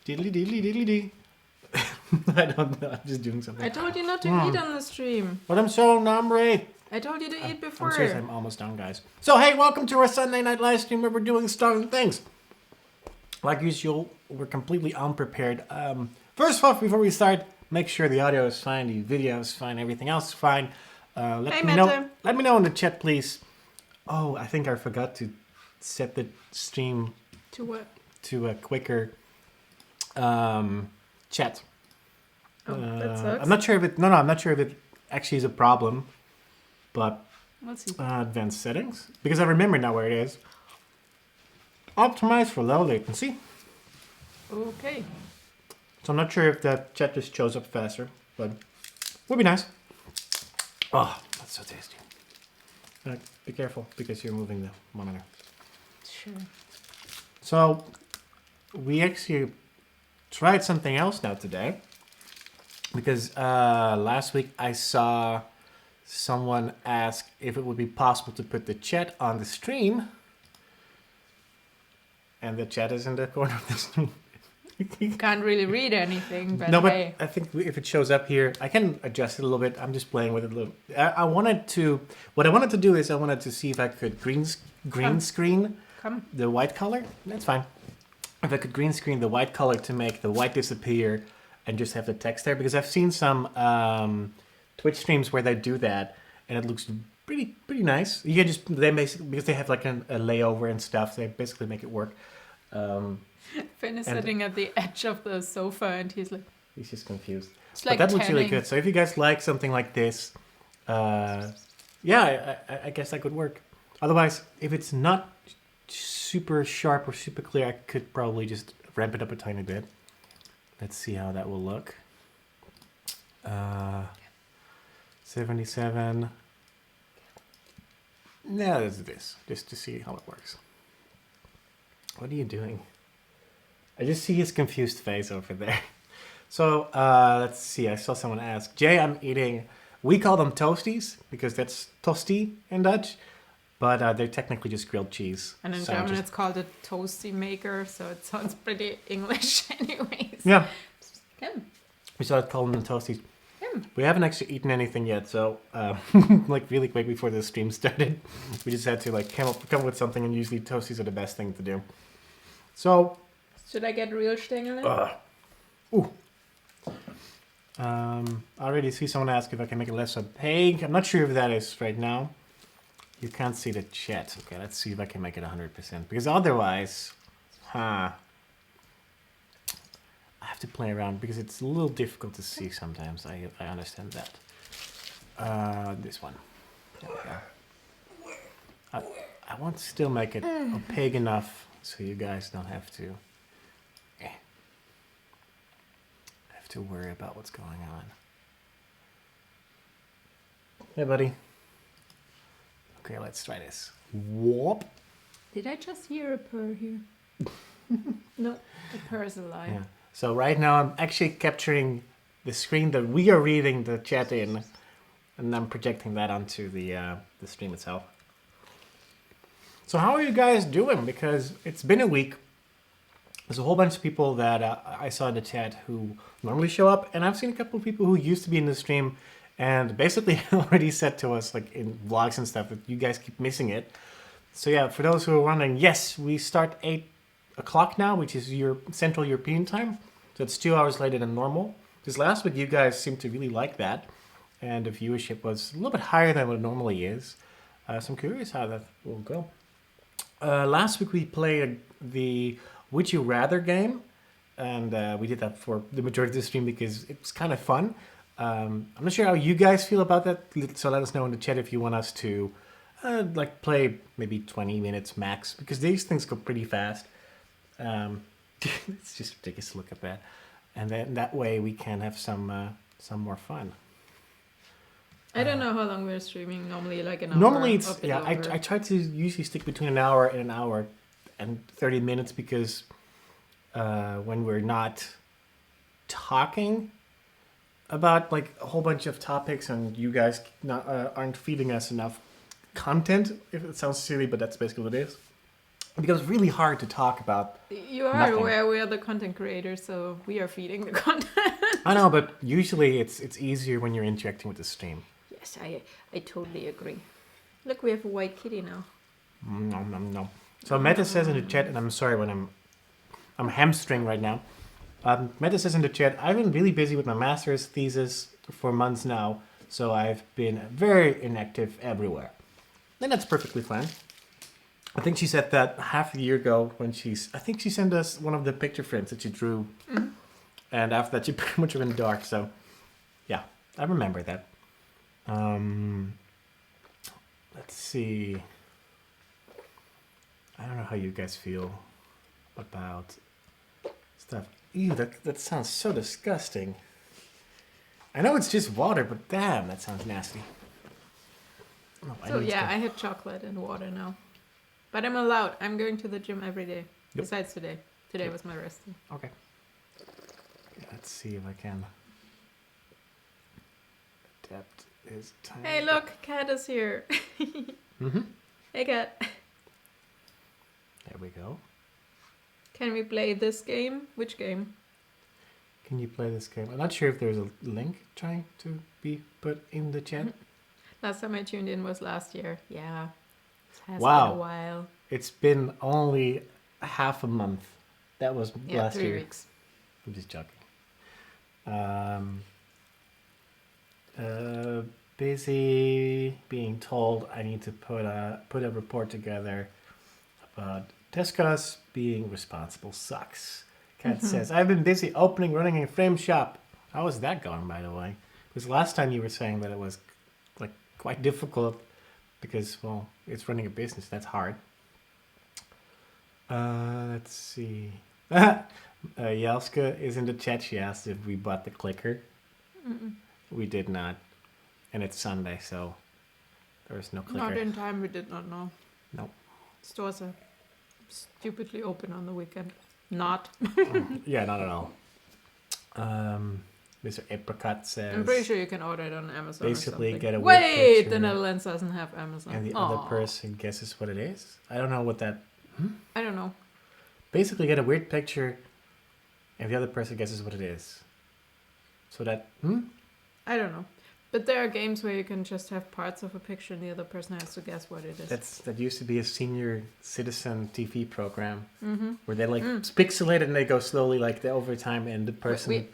Diddly diddly diddly dee. I don't know. I'm just doing something. I told you not to eat on the stream. But I'm so hungry. I told you to eat before. I'm serious. I'm almost done, guys. So hey, welcome to our Sunday night live stream where we're doing starting things. Like usual, we're completely unprepared. First off, before we start, make sure the audio is fine, the video is fine, everything else is fine. Let me know in the chat, please. Oh, I think I forgot to set the stream to what? To a quicker chat. Oh, that sucks. I'm not sure if it. No, I'm not sure if it actually is a problem. But let's see. Advanced settings, because I remember now where it is. Optimize for low latency. Okay. So I'm not sure if that chat just shows up faster, but would be nice. Oh, that's so tasty. Be careful because you're moving the monitor. Sure. So we actually tried something else now today, because last week I saw someone ask if it would be possible to put the chat on the stream, and the chat is in the corner of the screen. You can't really read anything, but no, but hey. I think if it shows up here, I can adjust it a little bit. I'm just playing with it a little. What I wanted to do is I wanted to see if I could green screen the white color. That's fine. If I could green screen the white color to make the white disappear and just have the text there, because I've seen some Twitch streams where they do that, and it looks pretty nice. You can they basically, because they have like a layover and stuff, they basically make it work. Finn is sitting at the edge of the sofa, and he's just confused. It's but like that looks tanning. really good. So if you guys like something like this, yeah, I guess that could work. Otherwise, if it's not super sharp or super clear, I could probably just ramp it up a tiny bit. Let's see how that will look. 77. No, let's do this, just to see how it works. What are you doing? I just see his confused face over there. So, let's see. I saw someone ask. Jay, I'm eating... We call them toasties, because that's tosti in Dutch. But they're technically just grilled cheese. And in German it's called a toasty maker, so it sounds pretty English anyways. Yeah. Kim. We started calling them toasties. Kim. We haven't actually eaten anything yet, so like really quick before the stream started, we just had to like come up with something, and usually toasties are the best thing to do. So... Should I get real Stängel? Ooh. I already see someone ask if I can make it less opaque. I'm not sure if that is right now. You can't see the chat. Okay, let's see if I can make it 100%. Because otherwise, I have to play around because it's a little difficult to see sometimes. I understand that. This one. There we go. I want to still make it opaque enough so you guys don't have to worry about what's going on. Hey, buddy. Okay, let's try this. Whoop. Did I just hear a purr here? No, the purr is alive. Yeah. So right now I'm actually capturing the screen that we are reading the chat in, and I'm projecting that onto the stream itself. So how are you guys doing? Because it's been a week. There's a whole bunch of people that I saw in the chat who normally show up, and I've seen a couple of people who used to be in the stream and basically already said to us, like in vlogs and stuff, that you guys keep missing it. So yeah, for those who are wondering, yes, we start 8 o'clock now, which is your Central European time. So it's 2 hours later than normal. Because last week you guys seemed to really like that, and the viewership was a little bit higher than what it normally is. So I'm curious how that will go. Last week we played the Would You Rather game, and we did that for the majority of the stream because it was kind of fun. I'm not sure how you guys feel about that, so let us know in the chat if you want us to like play maybe 20 minutes max, because these things go pretty fast. It's just ridiculous to look at that, and then that way we can have some more fun. I don't know how long we're streaming. Normally, like an hour. Normally, it's I try to usually stick between an hour and 30 minutes, because when we're not talking about like a whole bunch of topics and you guys aren't feeding us enough content, if it sounds silly, but that's basically what it is. it becomes really hard to talk about. You are Nothing. aware we are the content creators, so we are feeding the content. I know, but usually it's easier when you're interacting with the stream. Yes, I totally agree. Look, we have a white kitty now. No. So Meta says in the chat, and I'm sorry when I'm hamstring right now. Meta says in the chat, I've been really busy with my master's thesis for months now, so I've been very inactive everywhere. And that's perfectly fine. I think she said that half a year ago when I think she sent us one of the picture frames that she drew. Mm-hmm. And after that, she pretty much went dark. So, yeah, I remember that. Let's see. I don't know how you guys feel about stuff. Ew, that sounds so disgusting. I know it's just water, but damn, that sounds nasty. Oh, So yeah, I have chocolate and water now. But I'm allowed. I'm going to the gym every day. Yep. Besides today. Today was my rest day. Okay. Let's see if I can adapt his time. Hey, look, Cat is here. Mm-hmm. Hey, Cat. There we go. Can we play this game? Which game? Can you play this game? I'm not sure if there's a link trying to be put in the chat. Last time I tuned in was last year. Yeah. It has Wow. been a while. It's been only half a month. That was last 3 year. weeks. I'm just joking. Busy being told I need to put a report together about Tesco's being responsible sucks. Kat says, I've been busy running a frame shop. How is that going, by the way? Because last time you were saying that it was like quite difficult because, well, it's running a business. That's hard. Let's see. Yelska is in the chat. She asked if we bought the clicker. Mm-mm. We did not. And it's Sunday, so there's no clicker. Not in time, we did not know. Nope. Stores are stupidly open on the weekend. Not. Yeah, not at all. Mr. Apricot says... I'm pretty sure you can order it on Amazon basically or something. get a Wait, picture, the Netherlands doesn't have Amazon. and the other person guesses what it is. I don't know what that... I don't know. Basically get a weird picture and the other person guesses what it is. So that... I don't know. But there are games where you can just have parts of a picture and the other person has to guess what it is. That used to be a senior citizen TV program Mm-hmm. where they pixelate it and they go slowly like over time and the person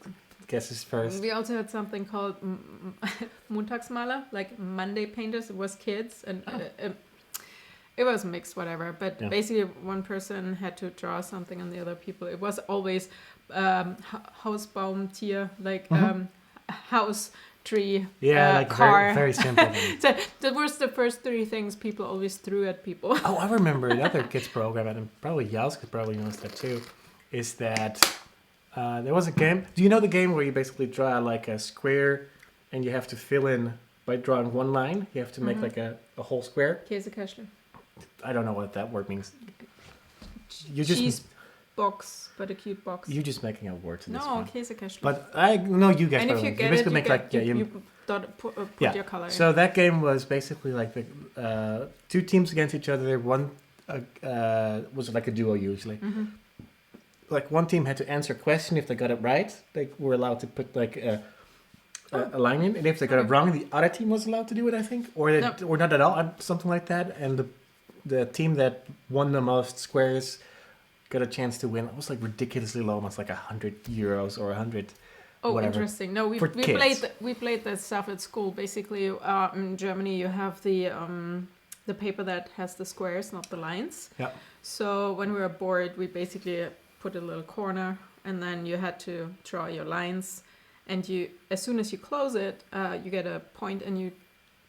guesses first. We also had something called Montagsmaler, like Monday painters. It was kids and it was mixed, whatever. But basically one person had to draw something on the other people. It was always Hausbaumtier, like house, tree, like car. very simple. So that was the first 3 things people always threw at people. Oh, I remember another kids program, and probably Jalska probably knows that too, is that there was a game. Do you know the game where you basically draw like a square and you have to fill in by drawing one line? You have to make like a whole square. Käsekastler. I don't know what that word means. Cheese box, but a cute box. You're just making a word to this one. No, Käsekastler. But I know you guys. And if you get basically it, make like you put your color in. So that game was basically like the 2 teams against each other. One was like a duo usually. Mm-hmm. Like one team had to answer a question. If they got it right, they were allowed to put like a line in, and if they got it wrong, the other team was allowed to do it. I think, or not at all, something like that. And the team that won the most squares got a chance to win. It was like ridiculously low, almost like €100 or 100. Oh, whatever, interesting. No, we played that stuff at school. Basically, in Germany, you have the paper that has the squares, not the lines. Yeah. So when we were bored, we basically put a little corner, and then you had to draw your lines. And as soon as you close it, you get a point, and you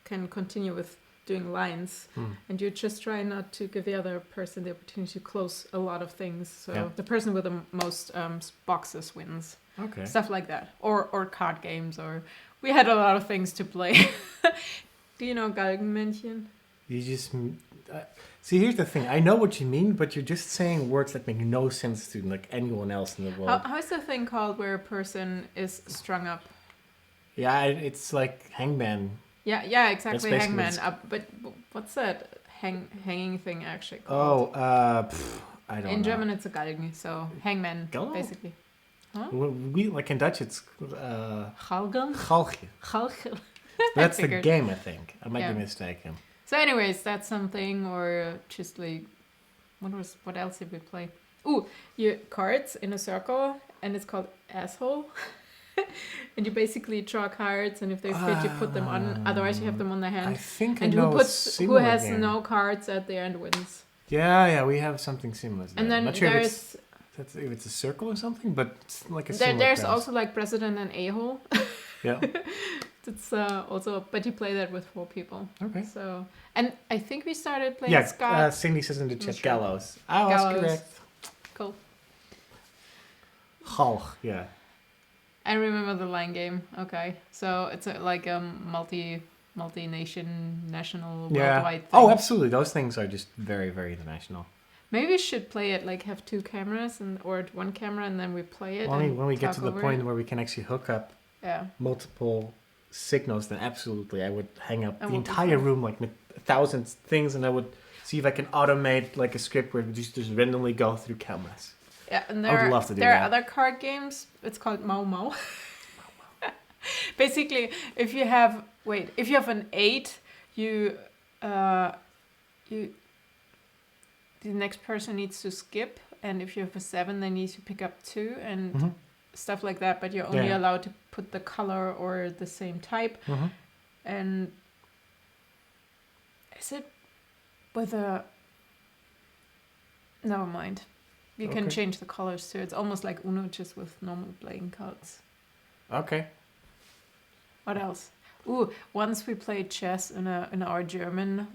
can continue with doing lines. And you just try not to give the other person the opportunity to close a lot of things. So the person with the most boxes wins. Okay. Stuff like that. Or card games, or we had a lot of things to play. Do you know Galgenmännchen? You just see. Here's the thing. I know what you mean, but you're just saying words that make no sense to like anyone else in the world. How is the thing called where a person is strung up? Yeah, it's like hangman. Yeah, exactly. That's Hangman. But what's that? hanging thing actually called? I don't know. In German, it's a Galgen, so hangman, Galgen? basically. Huh? We like in Dutch, it's Galgen? galgje. Galgen. That's the figured. game, I think. I might Yeah. be mistaken. So, anyways, that's something, or just like, what else did we play? Ooh, you cards in a circle, and it's called asshole. And you basically draw cards, and if they fit, you put them on. Otherwise, you have them on the I hand. think And I know who a puts similar who has game. no cards at the end wins. Yeah, we have something similar to that. And then I'm not sure there's if it's a circle or something, but it's like a similar there's premise. also like president and a-hole. Yeah. It's also, but you play that with 4 people. Okay. So, and I think we started playing Yeah, Scott. Cindy says in the chat, Sure. gallows. I was Gallows. correct. Cool. Galg, yeah. I remember the line game. Okay, so it's like a multi-nation, national, worldwide thing. Oh, absolutely. Those things are just very, very international. Maybe we should play it like have 2 cameras or 1 camera, and then we play it. Only and when we get talk to the over point it. where we can actually hook up Yeah. multiple signals, then absolutely I would hang up That the would be entire fun. room like 1,000 things, and I would see if I can automate like a script where we just randomly go through cameras. Yeah, and I would love to do there that. are other card games. It's called Mau. Basically, if you have an 8, the next person needs to skip, and if you have a 7, they need to pick up 2 and Mm-hmm. stuff like that. But you're only Yeah. allowed to put the color or the same type. Mm-hmm. And is it with a? Never mind. You can Okay. change the colors too. It's almost like Uno, just with normal playing cards. Okay. What else? Ooh, once we played chess in our German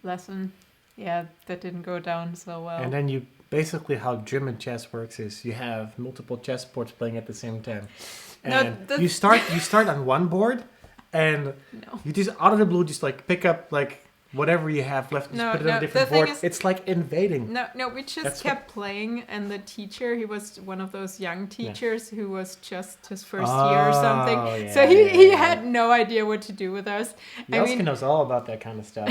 lesson. Yeah, that didn't go down so well. And then you basically how German chess works is you have multiple chessboards playing at the same time, No, and the- you start on one board, and No. you just out of the blue just like pick up like whatever you have left, just No, put it on no, a different the thing board. is- It's like invading. No, we just That's kept playing, and the teacher, he was one of those young teachers who was just his first Oh, year or something. yeah, So he yeah. had no idea what to do with us. Jelske knows all about that kind of stuff.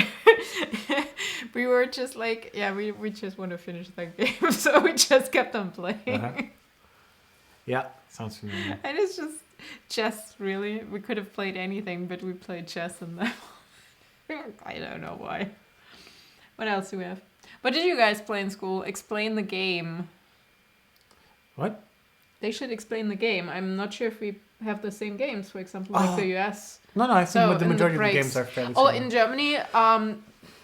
We were just like, yeah, we just want to finish the game, so we just kept on playing. Uh-huh. Yeah, sounds familiar. And it's just chess, really. We could have played anything, but we played chess and that. I don't know why. What else do we have? What did you guys play in school? Explain the game. What? They should explain the game. I'm not sure if we have the same games, for example, like the US. No, I think So, the in the majority of the breaks. games are fairly Oh, similar. in Germany,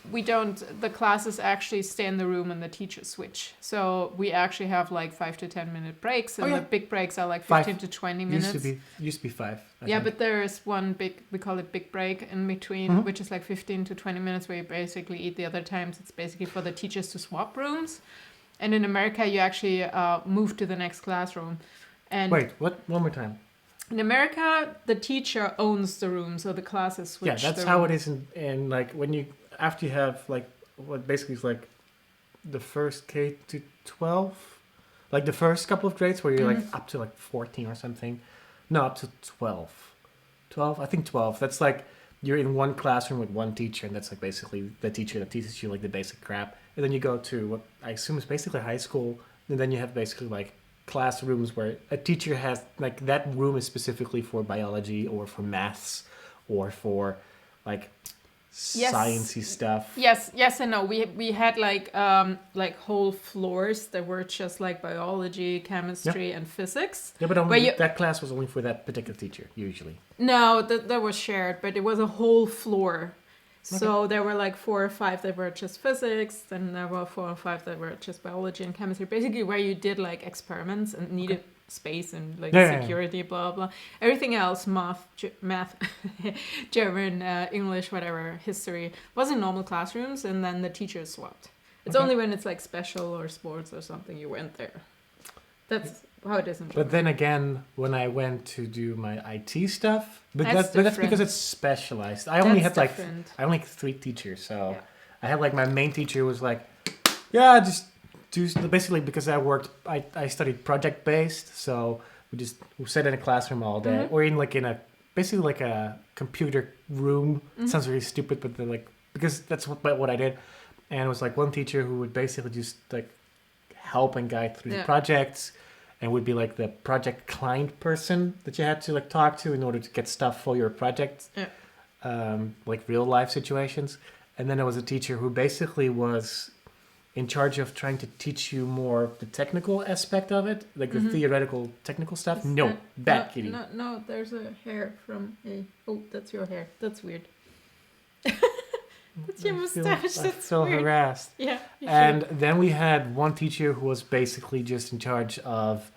we don't, the classes actually stay in the room and the teachers switch. So we actually have like 5 to 10 minute breaks, and Oh, yeah. the big breaks are like 5. 15 to 20 minutes. Used to be 5. I Yeah, think. but there is one big, we call it big break in between, Mhm. which is like 15 to 20 minutes where you basically eat. The other times it's basically for the teachers to swap rooms. And in America, you actually move to the next classroom. And Wait, what? One more time. in America, the teacher owns the room, so the classes switch. Yeah, that's the how room. it is in like when you after you have like what basically is like the first K to 12, like the first couple of grades where you're like up to like 14 or something. No, up to 12. 12, I think 12. That's like you're in one classroom with one teacher, and that's like basically the teacher that teaches you like the basic crap. And then you go to what I assume is basically high school, and then you have basically like classrooms where a teacher has like that room is specifically for biology or for maths or for like Yes. sciencey stuff. Yes and no. We had like whole floors that were just like biology, chemistry, and physics. Yeah, but Where you- that class was only for that particular teacher usually. No, that was shared, but it was a whole floor. So there were like 4 or 5 that were just physics, then there were 4 or 5 that were just biology and chemistry. Basically, where you did like experiments and needed space and like Yeah. security, blah blah. Everything else, math, German, English, whatever, history, was in normal classrooms, and then the teachers swapped. It's Okay. only when it's like special or sports or something you went there. That's how it is in Germany. But then again, when I went to do my IT stuff, but That's that's because different. it's specialized. I only That's had like different. I only had 3 teachers, so Yeah. I had like my main teacher was like, yeah, just do basically because I studied project based, so we sat in a classroom all day, Mhm. or in a basically like a computer room. It sounds really stupid, but they're like because that's what I did. And it was like one teacher who would basically just like help and guide through the projects, and would be like the project client person that you had to like talk to in order to get stuff for your project, like real life situations. And then there was a teacher who basically was in charge of trying to teach you more the technical aspect of it, like the theoretical technical stuff. Kitty. No, there's a hair from a... Oh, that's your hair. That's weird. That's your mustache. I feel weird. harassed. Yeah. And then we had one teacher who was basically just in charge of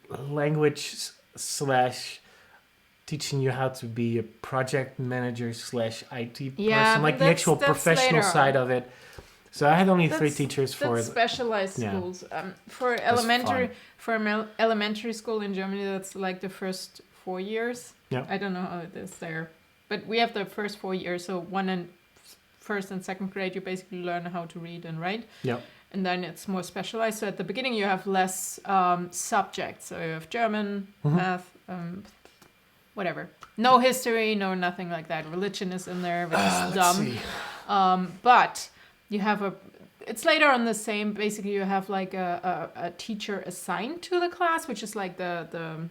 language / teaching you how to be a project manager / IT person, like the actual professional side of it. So I had only 3 teachers for that's specialized schools. For elementary school in Germany, that's like the first 4 years. Yeah. I don't know how it is there, but we have the first 4 years. So first and second grade, you basically learn how to read and write. Yeah. And then it's more specialized. So at the beginning, you have less subjects. So you have German, math, whatever. No history, no nothing like that. Religion is in there, which is dumb. But you have it's later on the same. Basically, you have like a teacher assigned to the class, which is like the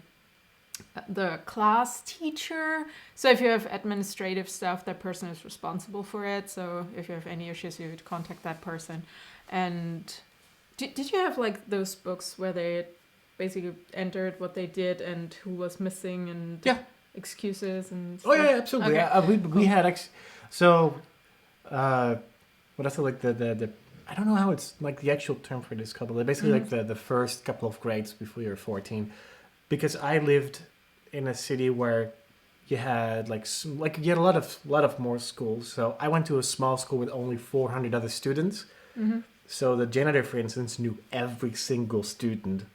class teacher. So if you have administrative stuff, that person is responsible for it. So if you have any issues, you would contact that person. And did you have like those books where they basically entered what they did and who was missing and excuses and stuff? Oh yeah, absolutely. Okay. We had so what I feel like the I don't know how it's like the actual term for this couple. They're basically like the first couple of grades before you're 14, because I lived in a city where you had you had a lot of more schools. So I went to a small school with only 400 other students. So the janitor, for instance, knew every single student.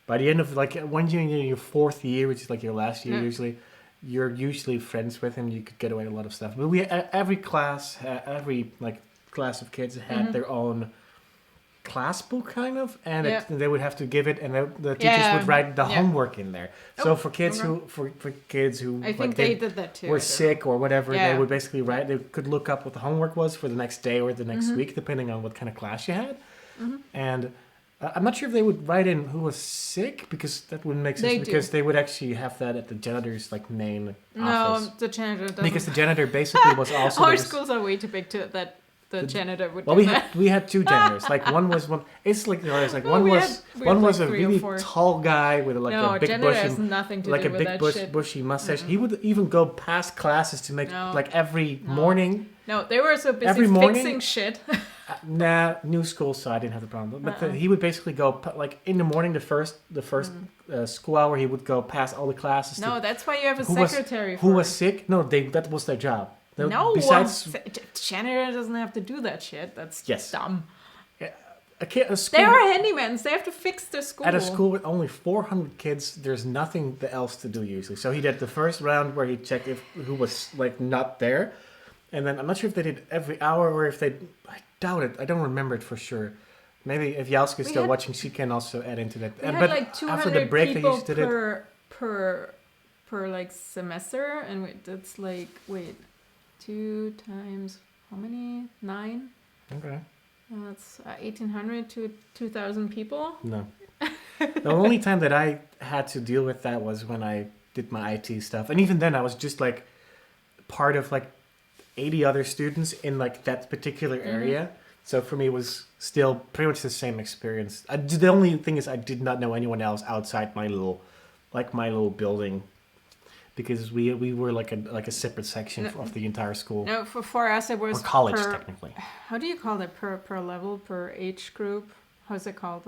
By the end of when you're in your 4th year, which is like your last year usually, you're usually friends with him. You could get away with a lot of stuff. But every class of kids had their own class book kind of, and they would have to give it, and the teachers would write the homework in there. So for kids who I think they did that too, were sick or whatever, they would basically write. They could look up what the homework was for the next day or the next week, depending on what kind of class you had. And I'm not sure if they would write in who was sick, because that wouldn't make sense, because they would actually have that at the janitor's main office. No, the janitor doesn't. Because the janitor basically was also our schools are way too big to that. The janitor would. Well, we had 2 janitors. One was a really tall guy with a big bushy mustache. He would even go past classes to make every morning. No, they were so busy fixing shit. New school, so I didn't have the problem. But he would basically go in the morning, the first school hour. He would go past all the classes. No, that's why you have a secretary. Who was sick? No, that was their job. Besides, janitor doesn't have to do that shit. That's dumb. A school, they are handymans. They have to fix the school. At a school with only 400 kids, there's nothing else to do usually. So he did the first round where he checked who was not there, and then I'm not sure if they did every hour or if they. I doubt it. I don't remember it for sure. Maybe if Jalska is still watching, she can also add into that. We had 200 after the break, people they used to per semester, and that's 2 times how many? 9? Okay. That's 1,800 to 2,000 people. No. The only time that I had to deal with that was when I did my IT stuff. And even then I was just part of 80 other students in that particular area. So for me it was still pretty much the same experience. The only thing is I did not know anyone else outside my little building. Because we were like a separate section of the entire school. No, for us it was... Or college, technically. How do you call it? Per level, per age group? How's it called?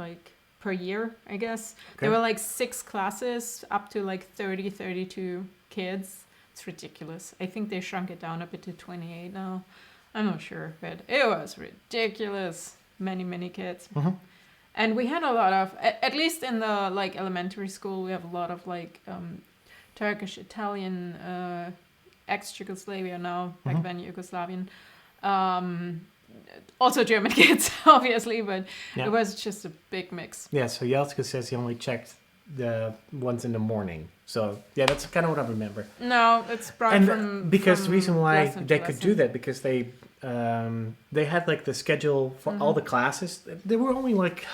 Per year, I guess. Okay. There were 6 classes, up to 30, 32 kids. It's ridiculous. I think they shrunk it down a bit to 28 now. I'm not sure, but it was ridiculous. Many, many kids. And we had a lot of... At least in the elementary school, we have a lot of Turkish, Italian, ex-Yugoslavia now, back then Yugoslavian. Also German kids, obviously, but it was just a big mix. Yeah, so Jalska says he only checked the ones in the morning. So yeah, that's kind of what I remember. No, it's brought And from because from the reason why lesson they to could lesson. do that because they had like the schedule for all the classes. There were only like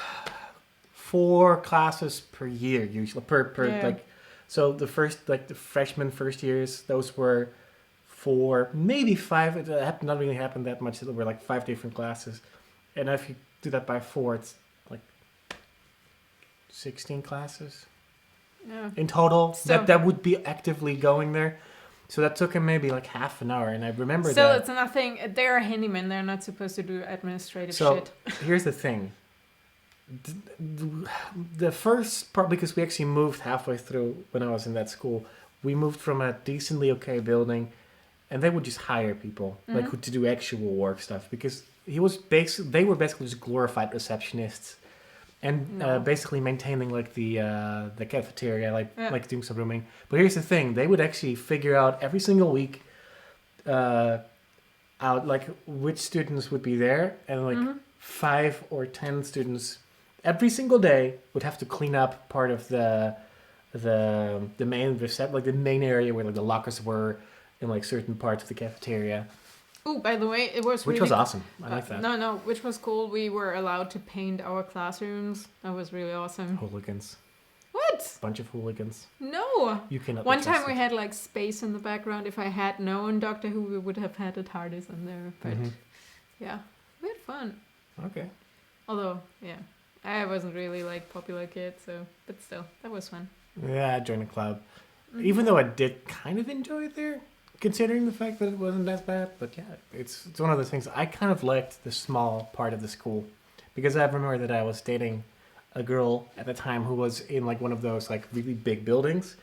4 classes per year usually per Yeah. like. So the first like the freshman first years, those were 4, maybe 5. It not really happened that much. There were like 5 different classes, and if you do that by 4, it's like 16 classes Yeah. in total. So- That would be actively going there. So that took him maybe like half an hour, and I remember Still, that. it's nothing. They're a handyman. They're not supposed to do administrative So shit. here's the thing. The first part, because we actually moved halfway through when I was in that school, we moved from a decently okay building, and they would just hire people like who to do actual work stuff because they were basically just glorified receptionists, and basically maintaining like the cafeteria, like doing some rooming. But here's the thing: they would actually figure out every single week, out like which students would be there, and like 5 or 10 students every single day would have to clean up part of the main like the main area where like the lockers were in like certain parts of the cafeteria, Oh, by the way, it was which really was awesome. I like that. No, which was cool. We were allowed to paint our classrooms. That was really awesome. Hooligans, What? bunch of hooligans. No. You cannot. One be time we trusted. had like space in the background. If I had known Doctor Who, we would have had a TARDIS in there. But yeah, we had fun. Okay. Although, yeah, I wasn't really like popular kid, so but still, that was fun. Yeah, I joined a club, even though I did kind of enjoy it there, considering the fact that it wasn't as bad. But yeah, it's one of those things. I kind of liked the small part of the school because I remember that I was dating a girl at the time who was in like one of those like really big buildings.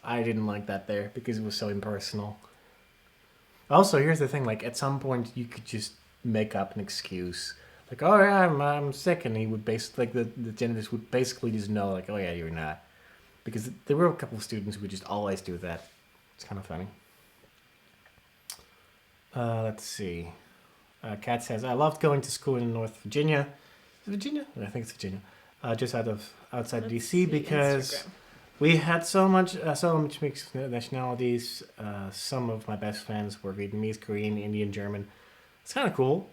I didn't like that there because it was so impersonal. Also, here's the thing: like at some point, you could just make up an excuse, like, "Oh yeah, I'm sick," and he would basically like the janitors would basically just know, like, "Oh yeah, you're not," because there were a couple of students who would just always do that. It's kind of funny. Let's see. Kat says, "I loved going to school in North Virginia." Is it Virginia? I think it's Virginia. Just outside Let's DC see because Instagram. we had so much mixed nationalities. Some of my best friends were Vietnamese, Korean, Indian, German. It's kind of cool.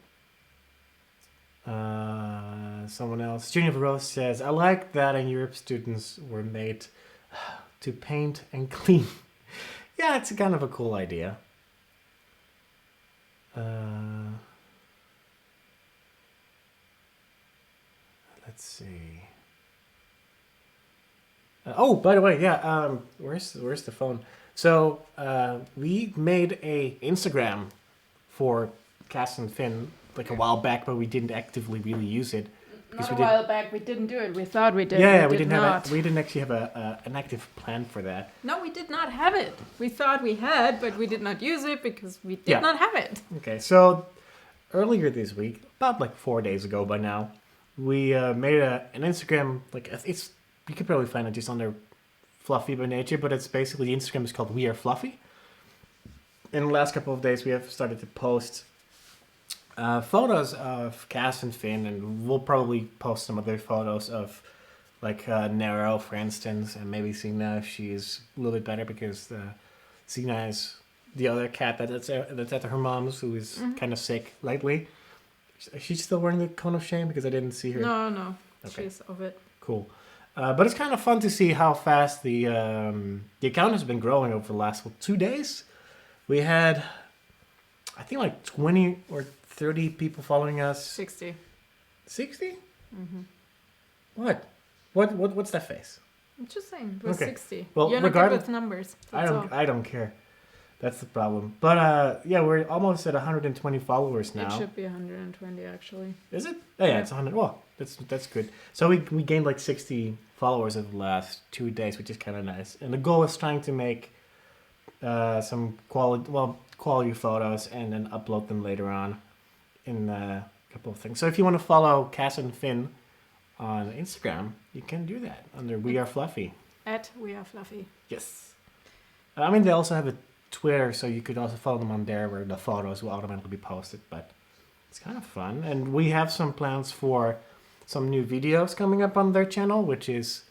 Someone else, Junior Rose says, "I like that in Europe students were made to paint and clean." Yeah, it's kind of a cool idea. Let's see. Oh, by the way, yeah. Where's the phone? So we made a Instagram for Cass and Finn like a while back, but we didn't actively really use it. Not a we did- while back, we didn't do it. We thought we did. Yeah, we we didn't not. we didn't actually have an active plan for that. No, we did not have it. We thought we had, but we did not use it because we did Yeah. not have it. Okay, so earlier this week, about like 4 days ago by now, we made an Instagram. Like it's you could probably find it just under Fluffy by Nature, but it's basically the Instagram is called We Are Fluffy. In the last couple of days, we have started to post photos of Cass and Finn, and we'll probably post some other photos of like Nero, for instance, and maybe Sina if she's a little bit better because Sina is the other cat that's at her mom's who is kind of sick lately. Is she still wearing the cone of shame? Because I didn't see her. No, Okay. she's of it. Cool. But it's kind of fun to see how fast the account has been growing over the last 2 days. We had, I think, like 20 or 30 people following us. 60. 60? What? What's that face? I'm just saying, it was Okay. 60. Well, You're not good regardless- with numbers. I That's all. don't care. That's the problem. But yeah, we're almost at 120 followers now. It should be 120 actually. Is it? Oh, yeah, Yeah. it's 100. Well, that's good. So we gained like 60 followers over the last 2 days, which is kind of nice. And the goal is trying to make some quality photos and then upload them later on in a couple of things. So if you want to follow Cass and Finn on Instagram, you can do that under We Are Fluffy. At We Are Fluffy. Yes. I mean, they also have a Twitter, so you could also follow them on there where the photos will automatically be posted, but it's kind of fun. And we have some plans for some new videos coming up on their channel, which is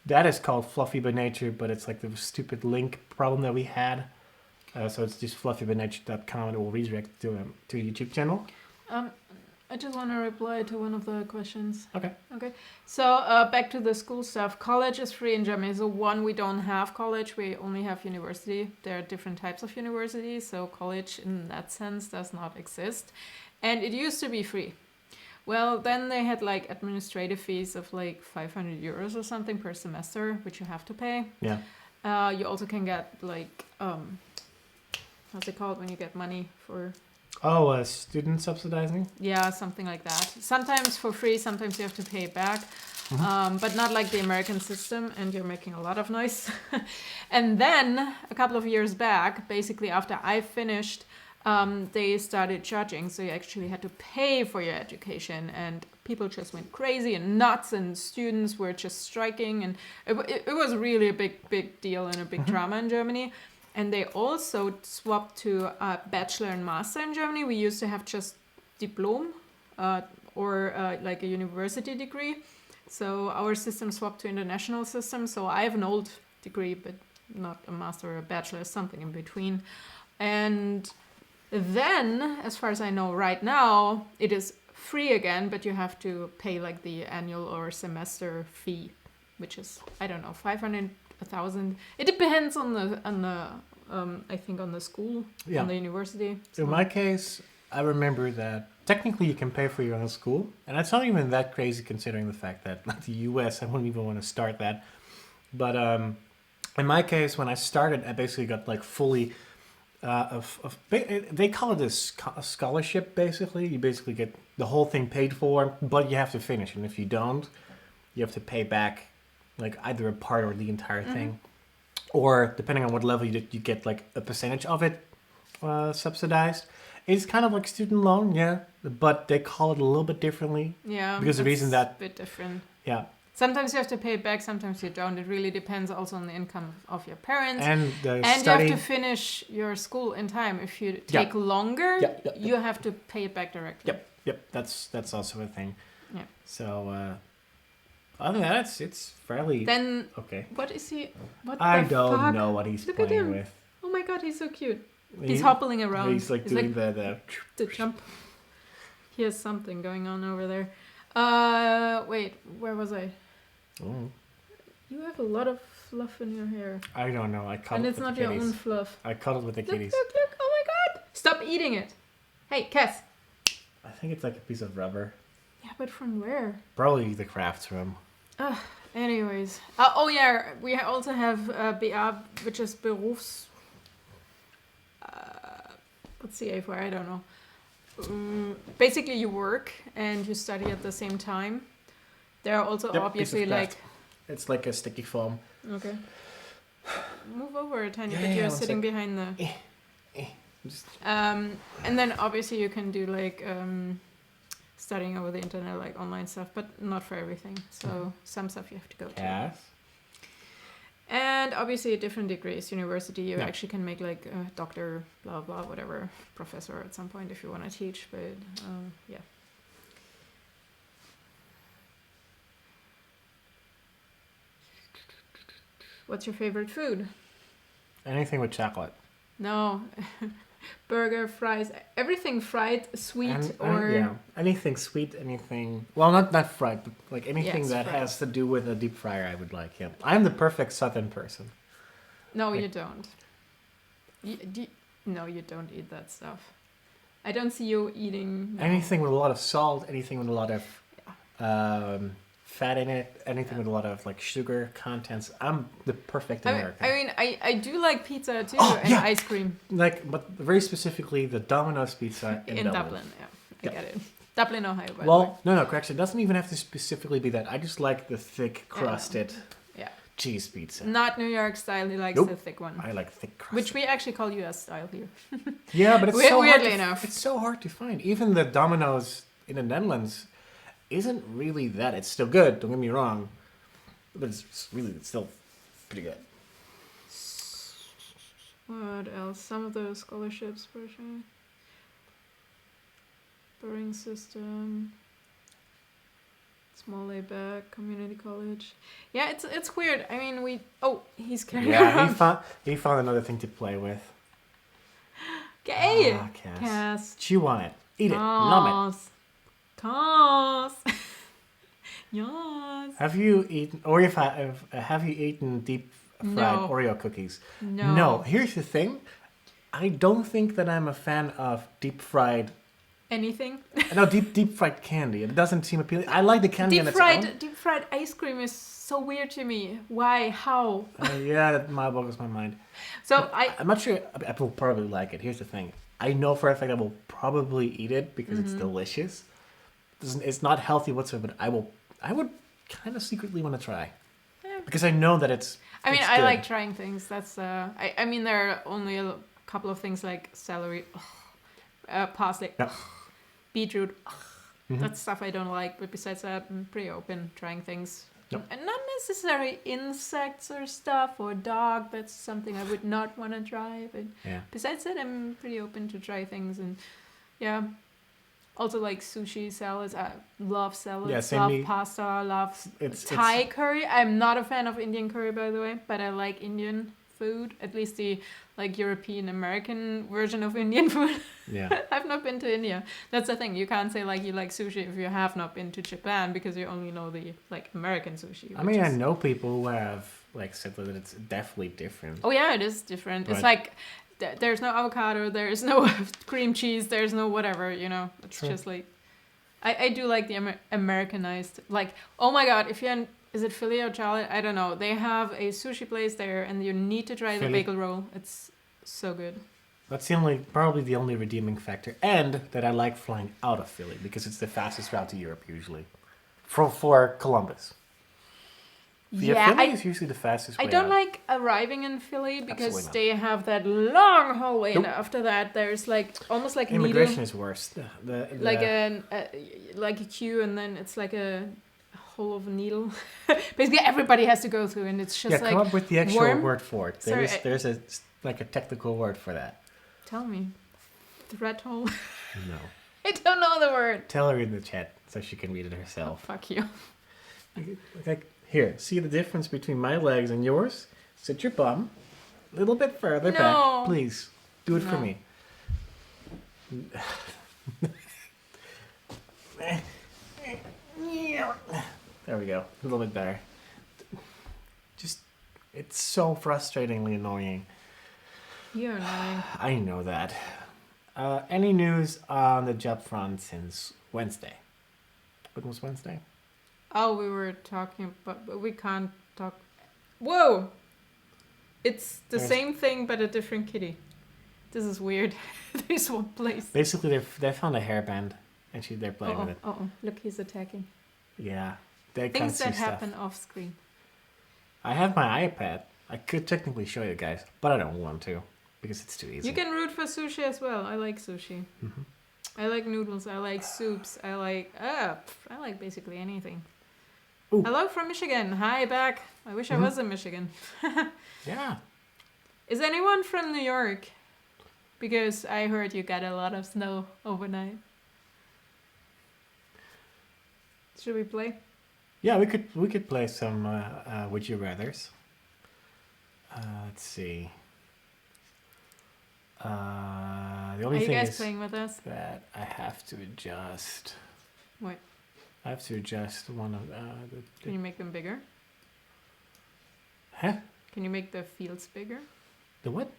that is called Fluffy by Nature, but it's like the stupid link problem that we had. So it's just fluffybynature.com, and it will redirect to a YouTube channel. I just want to reply to one of the questions. Okay. So back to the school stuff. College is free in Germany. So we don't have college. We only have university. There are different types of universities. So college in that sense does not exist. And it used to be free. Well, then they had like administrative fees of like 500 euros or something per semester, which you have to pay. Yeah. You also can get like, what's it called when you get money for... Oh, student subsidizing? Yeah, something like that. Sometimes for free, sometimes you have to pay it back. But not like the American system, and you're making a lot of noise. And then, a couple of years back, basically after I finished, they started charging. So you actually had to pay for your education, and people just went crazy and nuts, and students were just striking. And it was really a big deal and a big drama in Germany. And they also swapped to bachelor and master in Germany. We used to have just diplom or like a university degree. So our system swapped to international system. So I have an old degree, but not a master or a bachelor, something in between. And then, as far as I know right now, it is free again, but you have to pay like the annual or semester fee, which is, I don't know, 500, 1,000. It depends on the I think on the school, on the university. So. In my case, I remember that technically you can pay for your own school, and that's not even that crazy considering the fact that the US, I wouldn't even want to start that. But in my case, when I started, I basically got like fully they call it a scholarship. Basically, you basically get the whole thing paid for, but you have to finish, and if you don't, you have to pay back like either a part or the entire thing, or depending on what level you get like a percentage of it subsidized. It's kind of like student loan, but they call it a little bit differently. Yeah, because the reason that a bit different. Yeah. Sometimes you have to pay it back, sometimes you don't. It really depends also on the income of your parents. And you have to finish your school in time. If you take longer, you have to pay it back directly. Yep. That's also a thing. Yeah. So other than that, it's fairly okay. What is he? What I the don't fuck? know what he's Look at playing him. with. Oh my god, he's so cute. He's hoppling around. He's like doing the jump. He has something going on over there. Wait, where was I? Oh. You have a lot of fluff in your hair. I don't know. I cuddled and it's with not the your kitties. own fluff. I cuddled with the kitties. Look! Oh my god! Stop eating it. Hey, Cass. I think it's like a piece of rubber. Yeah, but from where? Probably the crafts room. Anyways. We also have BA, which is Berufs... what's CA for? I don't know. Basically, you work and you study at the same time. There are also obviously like... It's like a sticky foam. Okay. Move over a tiny bit. You're sitting behind the... and then obviously you can do like studying over the internet, like online stuff, but not for everything. So some stuff you have to go to. Yes. And obviously different degrees. University, you actually can make like a doctor, blah, blah, whatever, professor at some point if you want to teach. But yeah. What's your favorite food? Anything with chocolate. No. Burger, fries, everything fried, sweet, anything sweet, anything... Well, not fried, but like anything that fried. has to do with a deep fryer, I would like, I'm the perfect Southern person. No, you don't. No, you don't eat that stuff. I don't see you eating... No. Anything with a lot of salt, anything with a lot of fat in it, anything with a lot of like sugar contents. I'm the perfect American. I mean, I do like pizza too, and ice cream. Like, but very specifically the Domino's pizza in Dublin. Yeah, I get it. Dublin, Ohio. By well, the way. no, correction. It doesn't even have to specifically be that. I just like the thick crusted cheese pizza. Not New York style. He likes the thick one. I like thick crusted. Which we actually call US style here. Yeah, but it's so weirdly hard enough. It's so hard to find. Even the Domino's in the Netherlands isn't really that. It's still good, don't get me wrong, but it's still pretty good. What else? Some of those scholarships for sure. Boring system. Small laid back community college. Yeah, it's weird. I mean, he's carrying Yeah, around. he found another thing to play with. Gay. Ah, Cass. Cass. Chew on it. Eat it. Numb it. Cass. Yes. Have you eaten, or have you eaten deep fried No. Oreo cookies? No. No. Here's the thing. I don't think that I'm a fan of deep fried. Anything? No, deep fried candy. It doesn't seem appealing. I like the candy on its own. Deep fried ice cream is so weird to me. Why? How? Yeah, that boggles my mind. So I'm not sure. I will probably like it. Here's the thing. I know for a fact I will probably eat it because it's delicious. It's not healthy whatsoever, but I would kind of secretly want to try. Yeah. Because I know that it's I good. like trying things. That's I mean there are only a couple of things like celery, parsley, Yep. beetroot. That's stuff I don't like, but besides that, I'm pretty open trying things. Yep. And not necessarily insects or stuff or dog. That's something I would not want to try. But Yeah. besides that, I'm pretty open to try things. And yeah, also like sushi, salads. I love salads. Yeah, same love me. pasta. Love It's Thai curry. I'm not a fan of Indian curry, by the way, but I like Indian food. At least the like European American version of Indian food. Yeah. I've not been to India. That's the thing. You can't say like you like sushi if you have not been to Japan because you only know the like American sushi. I mean, I know people who have like said that it's definitely different. Oh yeah, it is different. It's Right. like there's no avocado, there's no cream cheese, there's no whatever. You know, it's True. just like I do like the Americanized. Like oh my god, if you're is it Philly or Charlotte? I don't know. They have a sushi place there, and you need to try the Philly. bagel roll. It's so good. That's probably the only redeeming factor, and that I like flying out of Philly because it's the fastest route to Europe usually, for Columbus. Yeah, Philly is usually the fastest. I way don't out. like arriving in Philly because Absolutely not. they have that long hallway, Nope. and after that there's like almost like a Immigration needle, is worse. like a queue, and then it's like a hole of a needle. Basically, everybody has to go through, and it's just come like up with the actual worm? word for it. Sorry, There's a technical word for that. tell me, threat hole. No. I don't know the word. Tell her in the chat so she can read it herself. Fuck you. Like, here, see the difference between my legs and yours? Sit your bum a little bit further No. back. Please, do it for No. me. There we go. A little bit better. Just, it's so frustratingly annoying. You're annoying. I know that. Any news on the job front since Wednesday? When was Wednesday? Oh, we were talking, but we can't talk. Whoa! It's the There's- same thing, but a different kitty. This is weird. There's one place. Basically, they found a hairband, and they're playing with it. Oh, look, he's attacking. Yeah, they can't Things see that stuff. happen off screen. I have my iPad. I could technically show you guys, but I don't want to because it's too easy. You can root for sushi as well. I like sushi. Mm-hmm. I like noodles. I like soups. I like basically anything. Ooh. Hello from Michigan. Hi back. I wish I was in Michigan. Yeah. Is anyone from New York? Because I heard you got a lot of snow overnight. Should we play? Yeah, we could play some Would You Rathers. Let's see. The Are only you thing guys is playing with us? that I have to adjust. What? I have to adjust one of Can you make them bigger? Huh? Can you make the fields bigger? The what?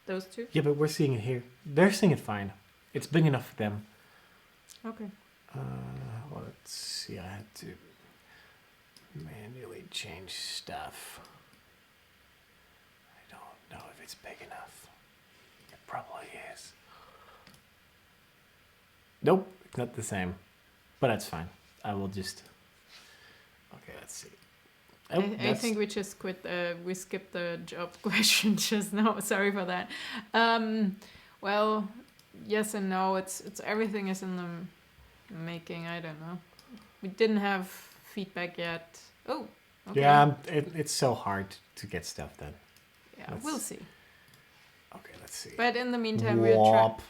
Those two? Yeah, but we're seeing it here. They're seeing it fine. It's big enough for them. Okay. Well, let's see. I had to manually change stuff. I don't know if it's big enough. It probably is. Nope, it's not the same. But that's fine. I will just... Okay, let's see. Oh, I think we just quit. We skipped the job question just now. Sorry for that. Well, yes and no. It's everything is in the making. I don't know. We didn't have feedback yet. Oh, okay. Yeah, it's so hard to get stuff done. Yeah, let's- we'll see. Okay, let's let's see. But in the meantime, Wop.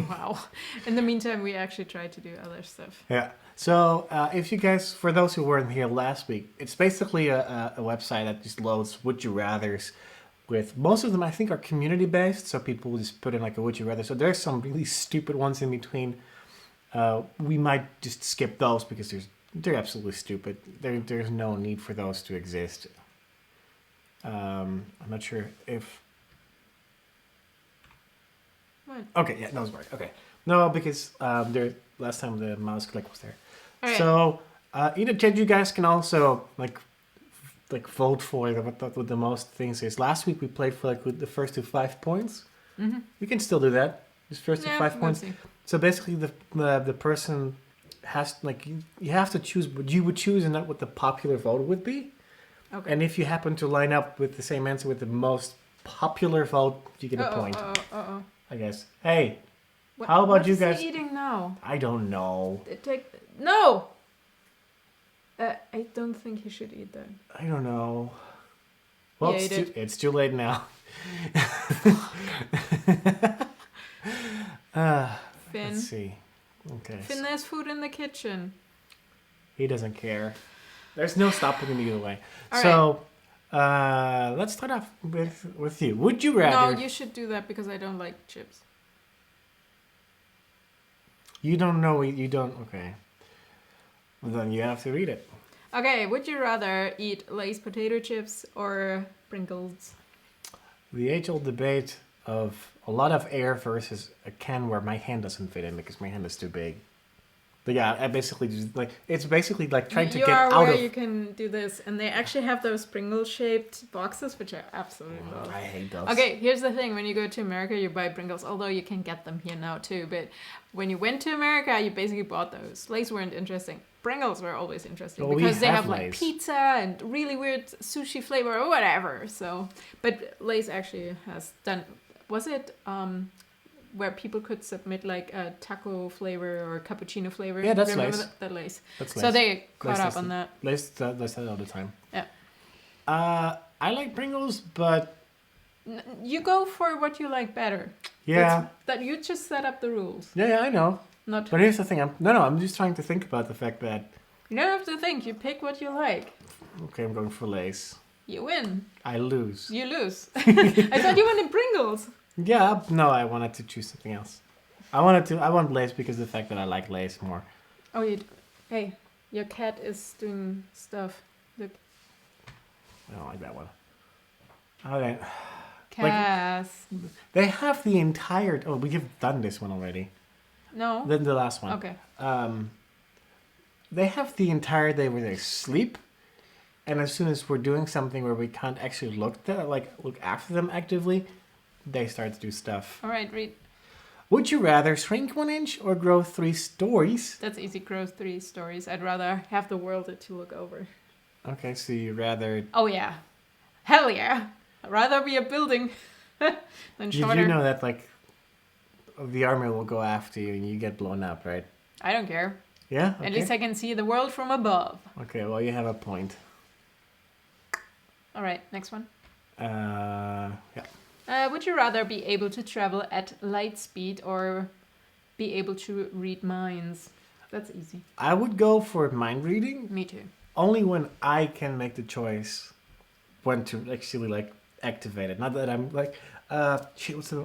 wow. In the meantime, we actually tried to do other stuff. Yeah. So if you guys, for those who weren't here last week, it's basically a website that just loads would you rathers. With most of them, I think, are community based, so people just put in like a would you rather. So there's some really stupid ones in between. We might just skip those because they're absolutely stupid. There's no need for those to exist. I'm not sure if. What? Okay, yeah, those work. Okay, no, because last time the mouse click was there. All right. So either chat, you guys can also like vote for what the most things is. Last week we played for like with the first to 5 points. Mm-hmm. We can still do that. Just first to 5 points. See. So basically the person has like you have to choose what you would choose and not what the popular vote would be. Okay. And if you happen to line up with the same answer with the most popular vote, you get a point. I guess. Hey, how about you guys? What is he eating now? I don't know. No. I don't think he should eat that. I don't know. Well, Yeah, it's too late now. Finn. Let's see. Okay. Finn, there's food in the kitchen. He doesn't care. There's no stopping him either way. All so, let's start off with you. Would you rather? No, you should do that because I don't like chips. You don't know. You don't. Okay. Well, then you have to read it. Okay, would you rather eat Lay's potato chips or Pringles? The age-old debate of a lot of air versus a can where my hand doesn't fit in because my hand is too big. But yeah, I basically just it's basically like trying to get out of. You can do this, and they actually have those Pringle-shaped boxes, which I absolutely love. I hate those. Okay, here's the thing: when you go to America, you buy Pringles. Although you can get them here now too, but when you went to America, you basically bought those. Lay's weren't interesting. Pringles were always interesting because they have like Lay's. pizza and really weird sushi flavor or whatever. So, but Lay's actually has done. Was it where people could submit like a taco flavor or cappuccino flavor? Yeah, that's Remember Lay's. That Lay's. That's So Lay's. they caught Lay's up on that. Lay's does that all the time. Yeah. I like Pringles, but You go for what you like better. yeah. That you just set up the rules. Yeah, I know. Not But here's the thing. I'm just trying to think about the fact that you don't have to think. You pick what you like. okay, I'm going for Lay's. You win. I lose. You lose. I thought you wanted Pringles. Yeah, no, I wanted to choose something else. I want Lay's because of the fact that I like Lay's more. Oh, hey, your cat is doing stuff. Look. I don't like that one. Okay. Cass. They have the entire. Oh, we have done this one already. No. Then the last one. Okay. They have the entire day where they sleep, and as soon as we're doing something where we can't actually look after them actively, they start to do stuff. All right, read. Would you rather shrink 1 inch or grow 3 stories? That's easy. Grow 3 stories. I'd rather have the world to look over. Okay, so you rather. Oh yeah, hell yeah. I'd rather be a building than shorter. Did you know that the army will go after you and you get blown up, right? I don't care. Yeah. Okay. At least I can see the world from above. Okay, well you have a point. All right, next one. Yeah. Would you rather be able to travel at light speed or be able to read minds? That's easy. I would go for mind reading. Me too. Only when I can make the choice when to actually activate it. Not that I'm I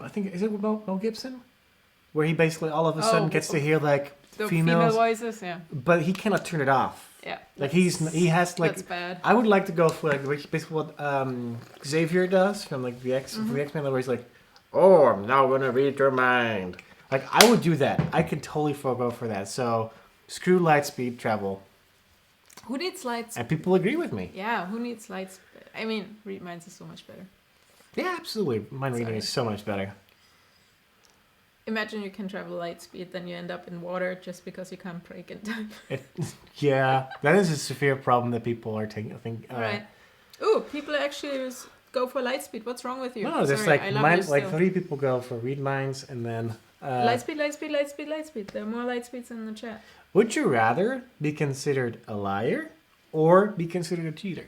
think is it Mel Gibson, where he basically all of a sudden gets to hear the female voices. Yeah. but he cannot turn it off. Yeah. He has That's bad. I would like to go for basically what Xavier does from the X-Men, where he's like, oh, I'm now gonna read your mind. I would do that. I could totally go for that. So screw light speed travel. Who needs lights? And people agree with me. Yeah, who needs lights? I mean, read minds is so much better. Yeah, absolutely. Mind reading is so much better. Imagine you can travel light speed, then you end up in water just because you can't break in time. Yeah, that is a severe problem that people are taking. I think. Right. Ooh, people actually go for light speed. What's wrong with you? No, there's Sorry, 3 people go for read minds, and then. Light speed, light speed, light speed, light speed. There are more light speeds in the chat. Would you rather be considered a liar or be considered a cheater?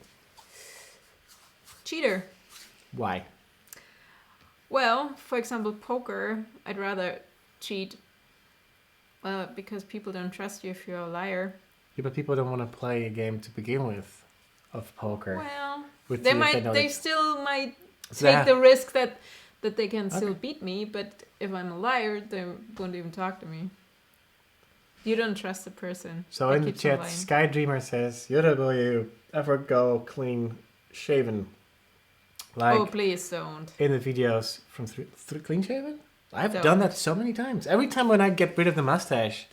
Cheater. Why? Well, for example, poker, I'd rather cheat because people don't trust you if you're a liar. Yeah, but people don't want to play a game to begin with of poker. Well, With they you if might. know They it's- still might So take the risk that they can still Okay. beat me. But if I'm a liar, they won't even talk to me. You don't trust the person. So that in the keeps on chat, lying. Sky Dreamer says, Jurre, will you ever go clean shaven? Like Oh, please don't. in the videos from clean shaven? I've Don't. done that so many times. Every time when I get rid of the mustache,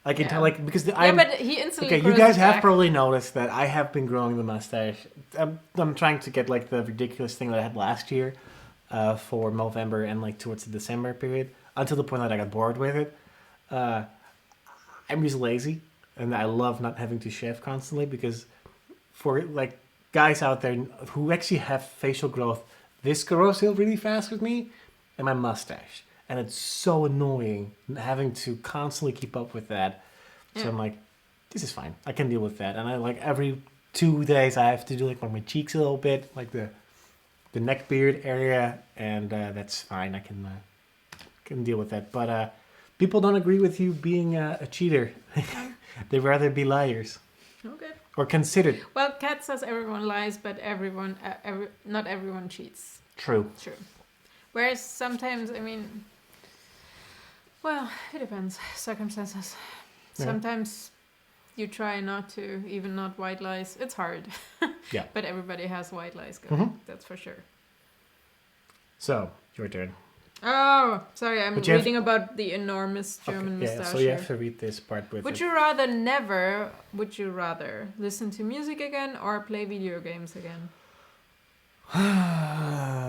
I can Yeah. tell, like, because Yeah, I'm... but he instantly. Okay, you grows guys it have back. probably noticed that I have been growing the mustache. I'm trying to get like the ridiculous thing that I had last year for November and like towards the December period until the point that I got bored with it. I'm just lazy and I love not having to shave constantly because for like guys out there who actually have facial growth, this grows still really fast with me and my mustache. And it's so annoying having to constantly keep up with that. So Yeah. I'm like, this is fine. I can deal with that. And I like every 2 days I have to do like my cheeks a little bit, like the neck beard area, and that's fine. I can deal with that. But people don't agree with you being a cheater. They'd rather be liars Okay. or considered. Well, Kat says everyone lies, but not everyone cheats. True. True. Whereas sometimes, I mean, well, it depends. Circumstances. Yeah. Sometimes you try not to, even not white lies. It's hard. Yeah. But everybody has white lies going. Mhm. That's for sure. So your turn. Oh, sorry. I'm But you have- reading about the enormous German Okay, moustache so you here. have to read this part with Would it. you rather listen to music again or play video games again?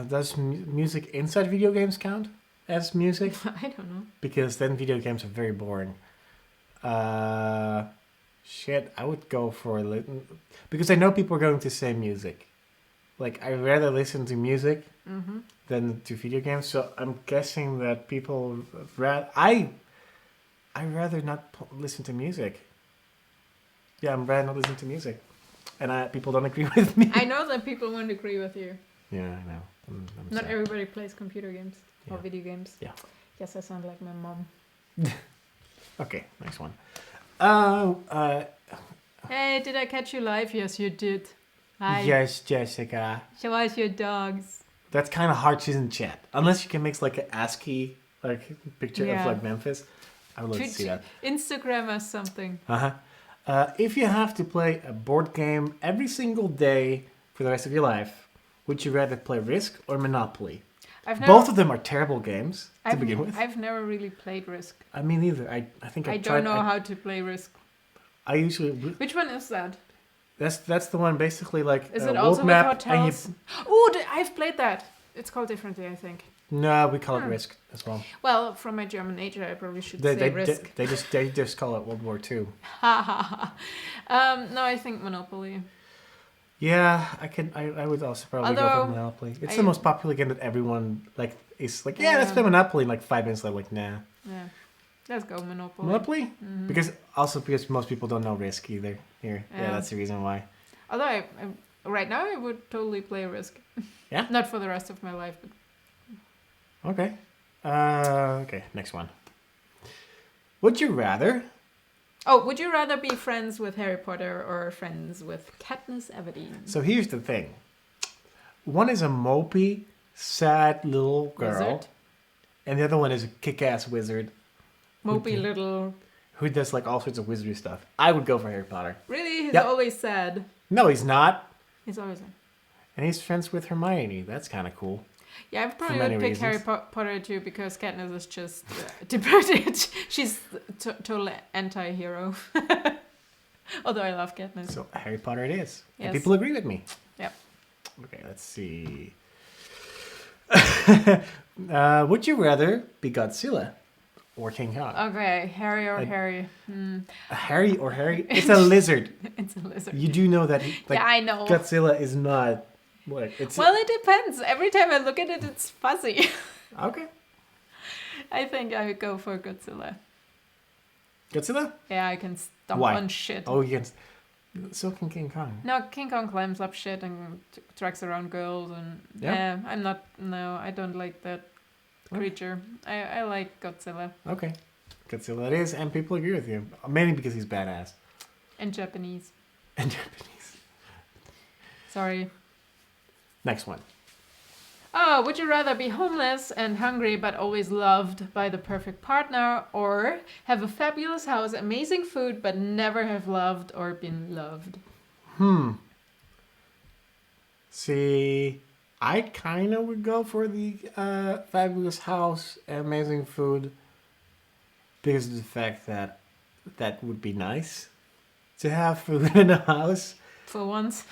Does music inside video games count as music? I don't know. Because then video games are very boring. Shit, I would go for because I know people are going to say music. Like I'd rather listen to music Mm-hmm. than to video games. So I'm guessing that people I rather not listen to music. Yeah, I'm rather not listen to music, and people don't agree with me. I know that people won't agree with you. Yeah, I know. I'm Not sad. everybody plays computer games or Yeah. video games. Yeah. Yes, I sound like my mom. Okay, next one. Hey, did I catch you live? Yes, you did. Hi. Yes, Jessica. Show us your dogs. That's kind of hard. She's in chat. Unless you can make like an ASCII picture Yeah. of like Memphis. I would love to see that. Instagram us something. If you have to play a board game every single day for the rest of your life, would you rather play Risk or Monopoly? Both of them are terrible games to begin with. I've never really played Risk. I mean, either. I think I I don't tried. know how to play Risk. I usually. Which one is that? That's the one basically like Is a it world also with map hotels? Oh, I've played that. It's called differently, I think. No, we call it Hmm. Risk as well. Well, from my German nature, I probably should They, say they, Risk. they just call it World War II. No, I think Monopoly. Yeah, I would also probably go Although, for Monopoly. It's I- the most popular game that everyone like is like, yeah, let's play Monopoly. And like 5 minutes later, like, nah. Yeah. Let's go Monopoly. Monopoly? Mhm. Because most people don't know Risk either. Here, yeah, Yeah. that's the reason why. Although right now I would totally play Risk. Yeah? Not for the rest of my life, but Okay. Okay, next one. Would you rather? oh, would you rather be friends with Harry Potter or friends with Katniss Everdeen? So here's the thing. One is a mopey, sad little girl, Wizard? and the other one is a kick-ass wizard Mopey Okay. little. who does like all sorts of wizardry stuff. I would go for Harry Potter. Really, he's Yep. always sad. No, he's not. He's always sad. And he's friends with Hermione. That's kind of cool. Yeah, I probably many would pick Harry reasons. Potter too because Katniss is just devoted. She's total anti-hero. Although I love Katniss. So Harry Potter it is. And Yes. people agree with me. Yep. Okay, let's see. Would you rather be Godzilla or King Kong? Okay, Harry or I- Harry. A Harry or Harry? It's a lizard. It's a lizard. You do know that like, yeah, I know. Godzilla is not... What, it's Well, it depends. Every time I look at it, it's fuzzy. Okay. I think I would go for Godzilla. Godzilla? Yeah, I can stomp Why? on shit. Oh, you can... So can King Kong. No, King Kong climbs up shit and tracks around girls, and Yeah. I'm not. No, I don't like that creature. I like Godzilla Okay. Godzilla it is, and people agree with you. Mainly because he's badass. and Japanese. And Japanese. Sorry. Next one. Oh, would you rather be homeless and hungry but always loved by the perfect partner, or have a fabulous house, amazing food, but never have loved or been loved? See, I kind of would go for the fabulous house, amazing food, because of the fact that that would be nice to have food in a house. For once.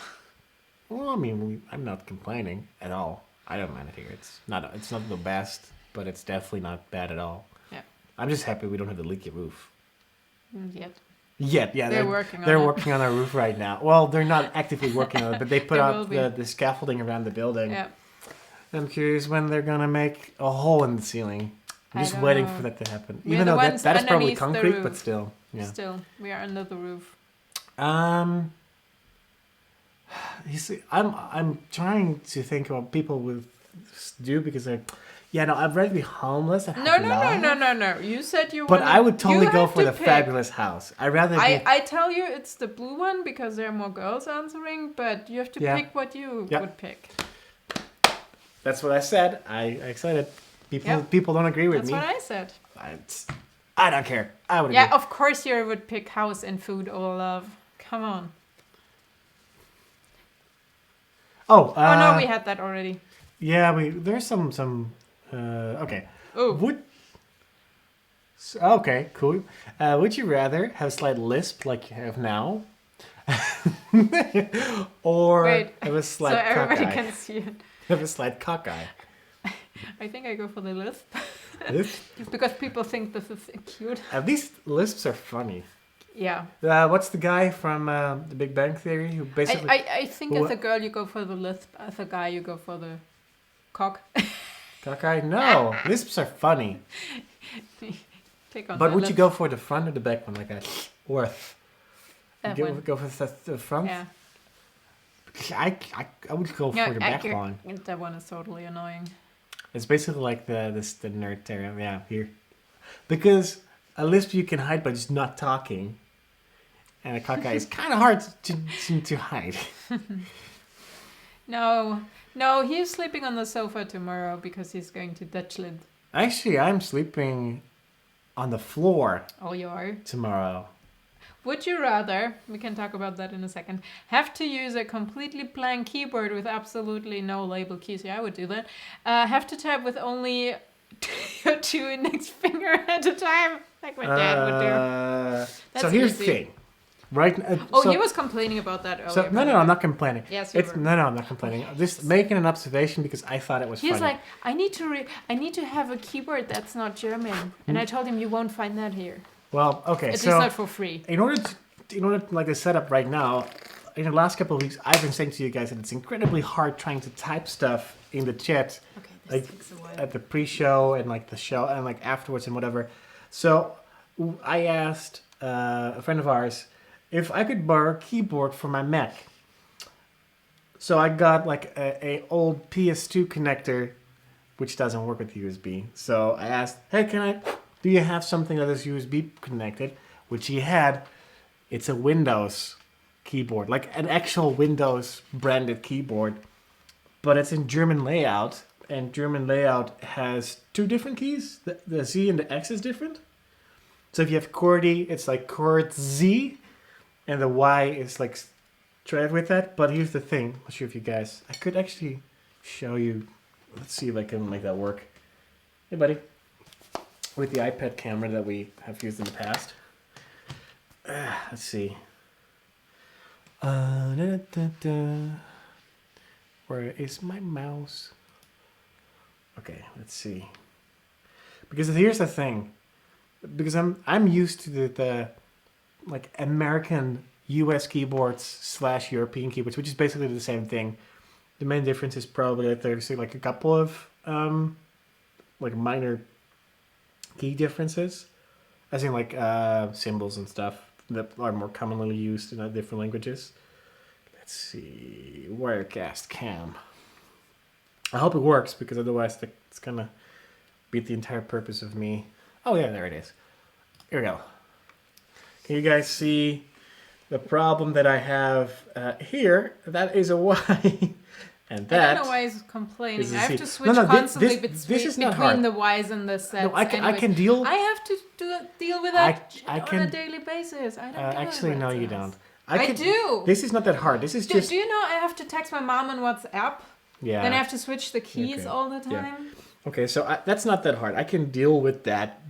Well, I mean, I'm not complaining at all. I don't mind it here. It's not the best, but it's definitely not bad at all. Yeah. I'm just happy we don't have the leaky roof. Yet. Yet, yeah, They're working on They're it. working on our roof right now. Well, they're not actively working on it, but they put They up will the scaffolding around the building. Yeah. I'm curious when they're gonna make a hole in the ceiling. I'm I just don't waiting know. for that to happen. We're Even the though ones that is probably underneath the concrete, roof. but still, yeah. Still, we are under the roof. You see, I'm trying to think of what people would do because they're, yeah, no, I'd rather be homeless and have love. No. You said you. But I would totally you go have for to the pick. fabulous house. I'd rather be. I tell you, it's the blue one because there are more girls answering. But you have to Yeah. pick what you Yeah. would pick. That's what I said. I said it. People don't agree with That's me. what I said. I don't care. I would. Yeah, agree. of course you would pick house and food over love. Come on. Oh. Oh no, we had that already. Yeah, there's some. Okay. Oh. Okay, cool. Would you rather have a slight lisp like you have now, or Wait, have a so slight everybody cockeye? can see it. Have a slight cockeye. I think I go for the lisp Lisp? because people think this is cute. At least lisps are funny. Yeah. What's the guy from The Big Bang Theory who basically? I think as a girl you go for the lisp, as a guy you go for the cock. Cockeye? No, lisps are funny. Take on But the would you lisp. go for the front or the back one, like a worth? That Go, one. go for the front? Yeah. Because I would go for the back one. That one is totally annoying. It's basically like the nerd term, yeah, here. Because a lisp you can hide by just not talking. And a cockeye is kind of hard to hide. No, he's sleeping on the sofa tomorrow because he's going to Dutchland. Actually, I'm sleeping on the floor Oh, you are? tomorrow. Would you rather, we can talk about that in a second, have to use a completely blank keyboard with absolutely no label keys? Yeah, I would do that. Have to type with only your two index finger at a time, like my dad would do. So That's here's easy. the thing. Right. He was complaining about that earlier. So, no, I'm not complaining. Yes, you were. No, I'm not complaining. Just making an observation because I thought it was He's funny. like, I need to have a keyboard that's not German, and I told him you won't find that here. Well, okay, At least so not for free. in order to like the setup right now, in the last couple of weeks, I've been saying to you guys that it's incredibly hard trying to type stuff in the chat, Okay, this like takes a while. at the pre-show and like the show and like afterwards and whatever. So I asked a friend of ours if I could borrow a keyboard for my Mac. So I got like a old PS2 connector, which doesn't work with USB. So I asked, hey, do you have something that is USB connected? Which he had. It's a Windows keyboard, like an actual Windows branded keyboard, but it's in German layout, and German layout has two different keys. The Z and the X is different. So if you have QWERTY, it's like QWERT Z, and the Y is like straight with that. But here's the thing. I'm not sure if you guys, I could actually show you. Let's see if I can make that work. Hey, buddy. With the iPad camera that we have used in the past. Let's see. Where is my mouse? Okay, let's see. Because here's the thing. Because I'm used to the like American US keyboards / European keyboards, which is basically the same thing. The main difference is probably that there's like a couple of like minor key differences, as in like symbols and stuff. that are more commonly used in different languages. Let's see, Wirecast cam. I hope it works because otherwise it's gonna beat the entire purpose of me. Oh yeah, there it is. Here we go. Can you guys see the problem that I have here? That is a Y. And that I don't know why he's complaining. is a I have Z. to switch constantly between hard. the Y's and the Z's. No, I can deal. I have to deal with that on a daily basis. I don't do actually, it, no, you don't. I do. This is not that hard. This is just. Do you know I have to text my mom on WhatsApp? Yeah. Then I have to switch the keys all the time. Yeah. Okay, so that's not that hard. I can deal with that.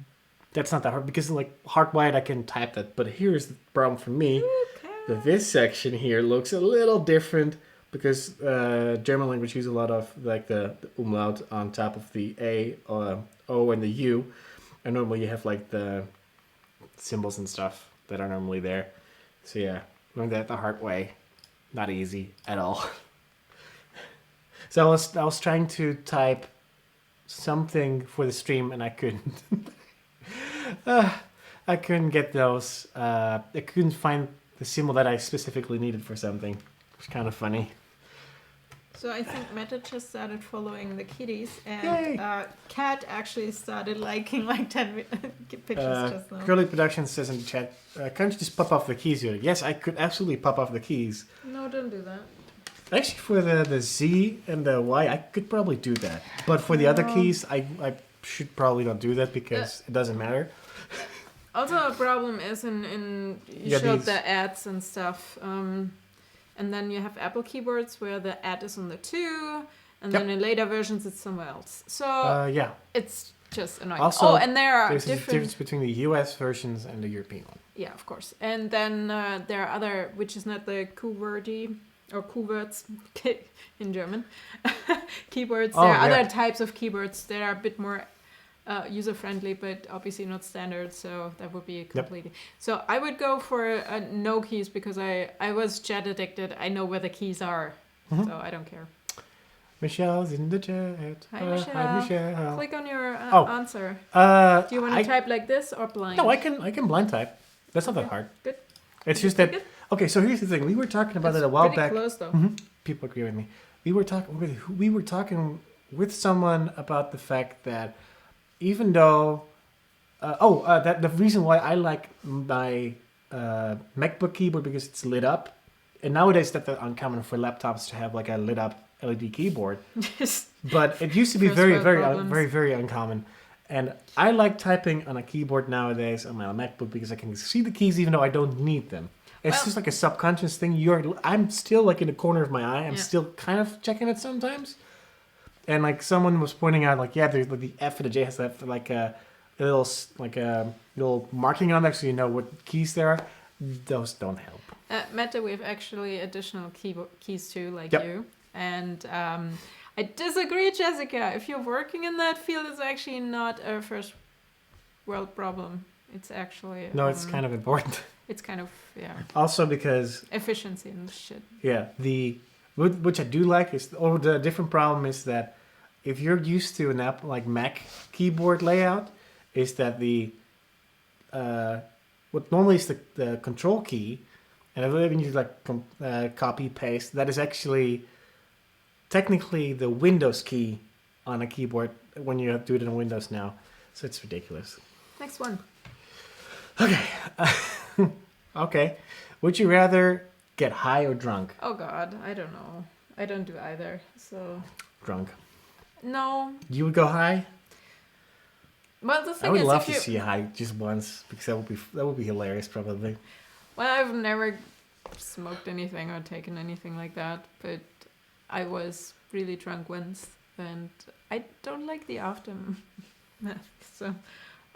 That's not that hard because like hardwired, I can type that. But here's the problem for me. Okay. That this section here looks a little different because German language uses a lot of like the umlaut on top of the A, O, and the U, and normally you have like the symbols and stuff that are normally there. So yeah, learned that the hard way. Not easy at all. So I was trying to type something for the stream and I couldn't. I couldn't get those. I couldn't find the symbol that I specifically needed for something. It was kind of funny. So I think Meta just started following the kitties, and Cat actually started liking like 10 pictures just now. Curly Productions says in the chat, can't you just pop off the keys here? Yes, I could absolutely pop off the keys. No, don't do that. Actually, for the Z and the Y, I could probably do that. But for the other keys, I should probably not do that because it doesn't matter. Also, a problem is you showed the ads and stuff. And then you have Apple keyboards where the ad is on the 2, and then in later versions it's somewhere else. So it's just annoying. Also, and there's a difference between the US versions and the European one. Yeah, of course. And then there are other, which is not the QWERTY or QWERTZ in German, keyboards. There are other types of keyboards that are a bit more user-friendly, but obviously not standard, so that would be completely... So I would go for no keys because I was chat addicted. I know where the keys are, so I don't care. Michelle's in the chat. Hi, Michelle. Hi, Michelle. Click on your answer. Do you want to type like this or blind? No, I can blind type. That's not that hard. Good. It's just that... Okay, so here's the thing. We were talking about it a while back. Close, though. People agree with me. We were talking with someone about the fact that even though, that the reason why I like my MacBook keyboard because it's lit up, and nowadays that's uncommon for laptops to have like a lit up LED keyboard. But it used to be very uncommon. And I like typing on a keyboard nowadays on my MacBook because I can see the keys even though I don't need them. It's just like a subconscious thing. I'm still like in the corner of my eye. I'm still kind of checking it sometimes. And like someone was pointing out, like there's like the F and the J has that like a little marking on there, so you know what keys there are. Those don't help. Meta, we have actually additional keys too, like you. And I disagree, Jessica. If you're working in that field, it's actually not a first world problem. It's actually no, it's kind of important. It's kind of Also because efficiency and shit. Yeah, which I do like is, the different problem is that if you're used to an app like Mac keyboard layout, is that the what normally is the control key, and when you like copy paste, that is actually technically the Windows key on a keyboard when you do it in Windows now. So it's ridiculous. Next one. Okay. Okay. Would you rather get high or drunk? Oh God, I don't know. I don't do either. So drunk. No. You would go high? Well, the thing is, I would love to see you high just once because that would be hilarious, probably. Well, I've never smoked anything or taken anything like that, but I was really drunk once, and I don't like the aftermath. So,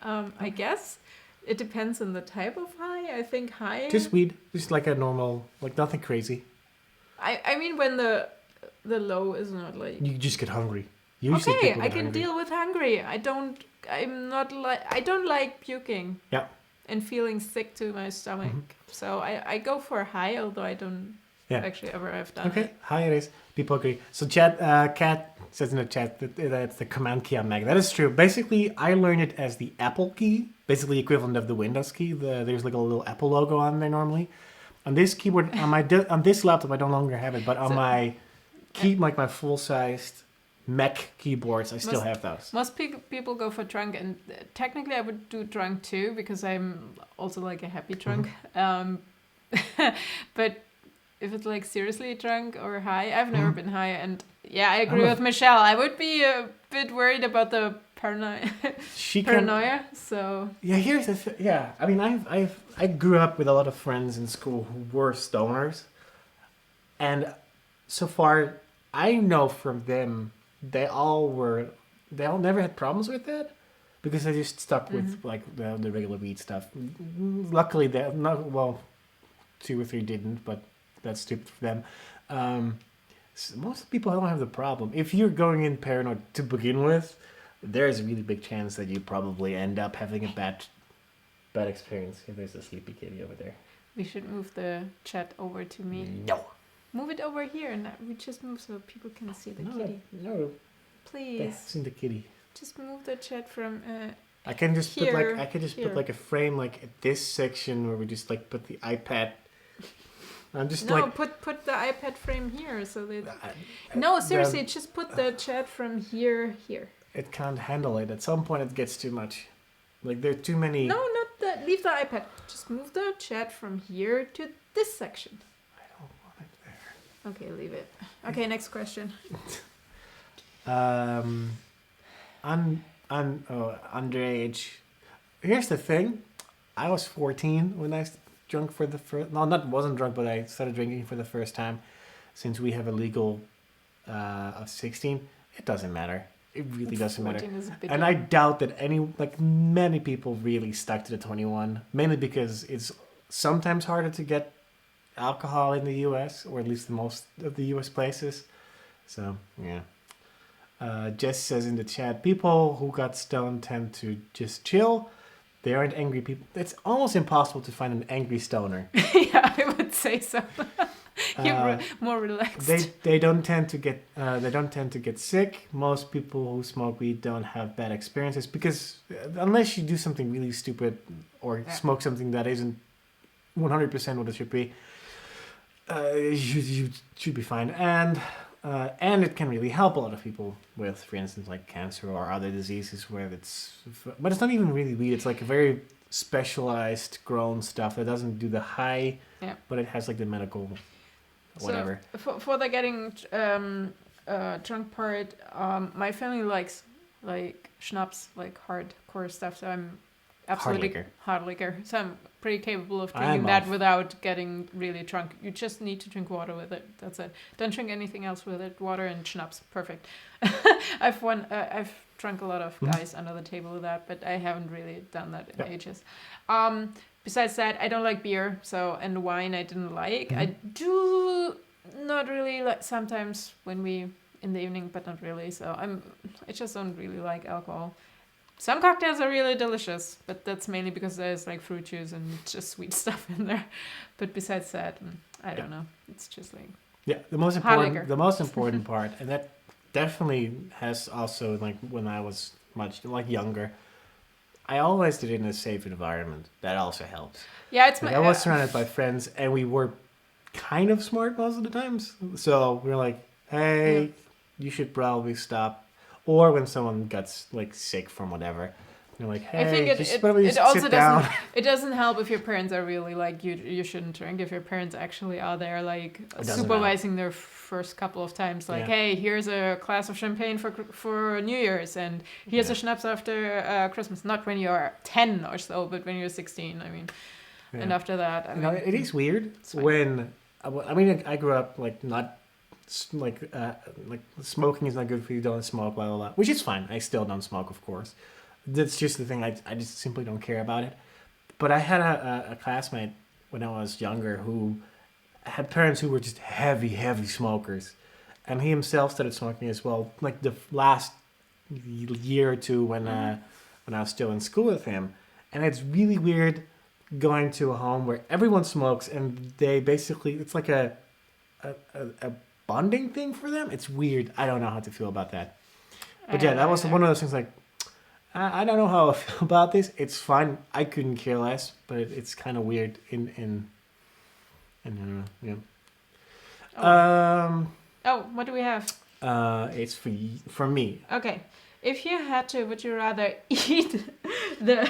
I guess it depends on the type of high. I think high. Just weed, just like a normal, like nothing crazy. I mean, when the low is not like you just get hungry. Usually okay, I can deal with hungry. I don't like puking. Yeah. And feeling sick to my stomach. Mm-hmm. So I go for high, although I don't Yeah. actually ever I've done Okay, it. high it is. People agree. So Kat says in the chat that it's the command key on Mac. That is true. Basically, I learned it as the Apple key, basically equivalent of the Windows key. There's like a little Apple logo on there normally. On this keyboard, on this laptop, I no longer have it, but on my my full-sized Mac keyboards, I still have those. Most people go for drunk, and technically I would do drunk too because I'm also like a happy drunk. But if it's like seriously drunk or high, I've never been high, and yeah, I agree with Michelle. I would be a bit worried about the paranoia. So yeah, here's the yeah. I mean, I grew up with a lot of friends in school who were stoners, and so far I know from them they all never had problems with that because they just stuck with like the regular weed stuff. Luckily, they not well, 2 or 3 didn't, but that's stupid for them. Most people don't have the problem. If you're going in paranoid to begin with, there's a really big chance that you probably end up having a bad experience. Yeah, there's a sleepy kitty over there. we should move the chat over to me. No. Move it over here, and we just move so people can see the kitty. No, Please. that's in the kitty. Just move the chat from I can just here, put like a frame like at this section where we just like put the iPad. I'm just put the iPad frame here so that no, seriously, just put the chat from here. It can't handle it. At some point it gets too much. Like there are too many. No, not that. Leave the iPad. Just move the chat from here to this section. I don't want it there. Okay, leave it. Okay, next question. Underage. Here's the thing. I was 14 when I drunk for the first. No, wasn't drunk, but I started drinking for the first time. Since we have a legal of 16, it doesn't matter. It really doesn't matter. And I doubt that many people really stuck to the 21, mainly because it's sometimes harder to get alcohol in the U.S., or at least the most of the U.S. places. So yeah. Jess says in the chat, people who got stoned tend to just chill. They aren't angry people. It's almost impossible to find an angry stoner. Yeah, I would say so. You're more relaxed. They don't tend to get sick. Most people who smoke weed don't have bad experiences because unless you do something really stupid or smoke something that isn't 100% what it should be, you should be fine. And it can really help a lot of people with, for instance, like cancer or other diseases but it's not even really weed. It's like a very specialized grown stuff that doesn't do the high, but it has like the medical whatever. So for the getting drunk part, my family likes like schnapps, like hardcore stuff. So I'm absolutely hard liquor. So I'm pretty capable of drinking that without getting really drunk. You just need to drink water with it. That's it. Don't drink anything else with it. Water and schnapps, perfect. I've drunk a lot of guys under the table with that, but I haven't really done that in ages. Besides that, I don't like beer, and wine I didn't like. I do not really like sometimes when we in the evening, but not really. So I just don't really like alcohol. Some cocktails are really delicious, but that's mainly because there's like fruit juice and just sweet stuff in there. But besides that, I don't know. It's just like the most important part, and that definitely has also like when I was much younger. I always did it in a safe environment. That also helps. Yeah, I was surrounded by friends, and we were kind of smart most of the times. So we were like, "Hey, you should probably stop." Or when someone gets like sick from whatever, you're like, "Hey, I think it also sit down." It doesn't help if your parents are really like you shouldn't drink. If your parents actually are there like supervising their first couple of times, like, "Hey, here's a glass of champagne for New Year's, and here's a schnapps after Christmas." Not when you're 10 or so, but when you're 16. I mean, and after that, I mean, it is weird when I grew up like not. Like smoking is not good for you. Don't smoke, blah blah blah. Which is fine. I still don't smoke, of course. That's just the thing. I just simply don't care about it. But I had a classmate when I was younger who had parents who were just heavy smokers, and he himself started smoking as well. Like the last year or two when I was still in school with him, and it's really weird going to a home where everyone smokes and they basically it's like a a bonding thing for them. It's weird. I don't know how to feel about that. But yeah, that was one of those things like, I don't know how I feel about this. It's fine. I couldn't care less, but it's kind of weird in yeah. What do we have? It's for me. Okay. If you had to, would you rather eat the...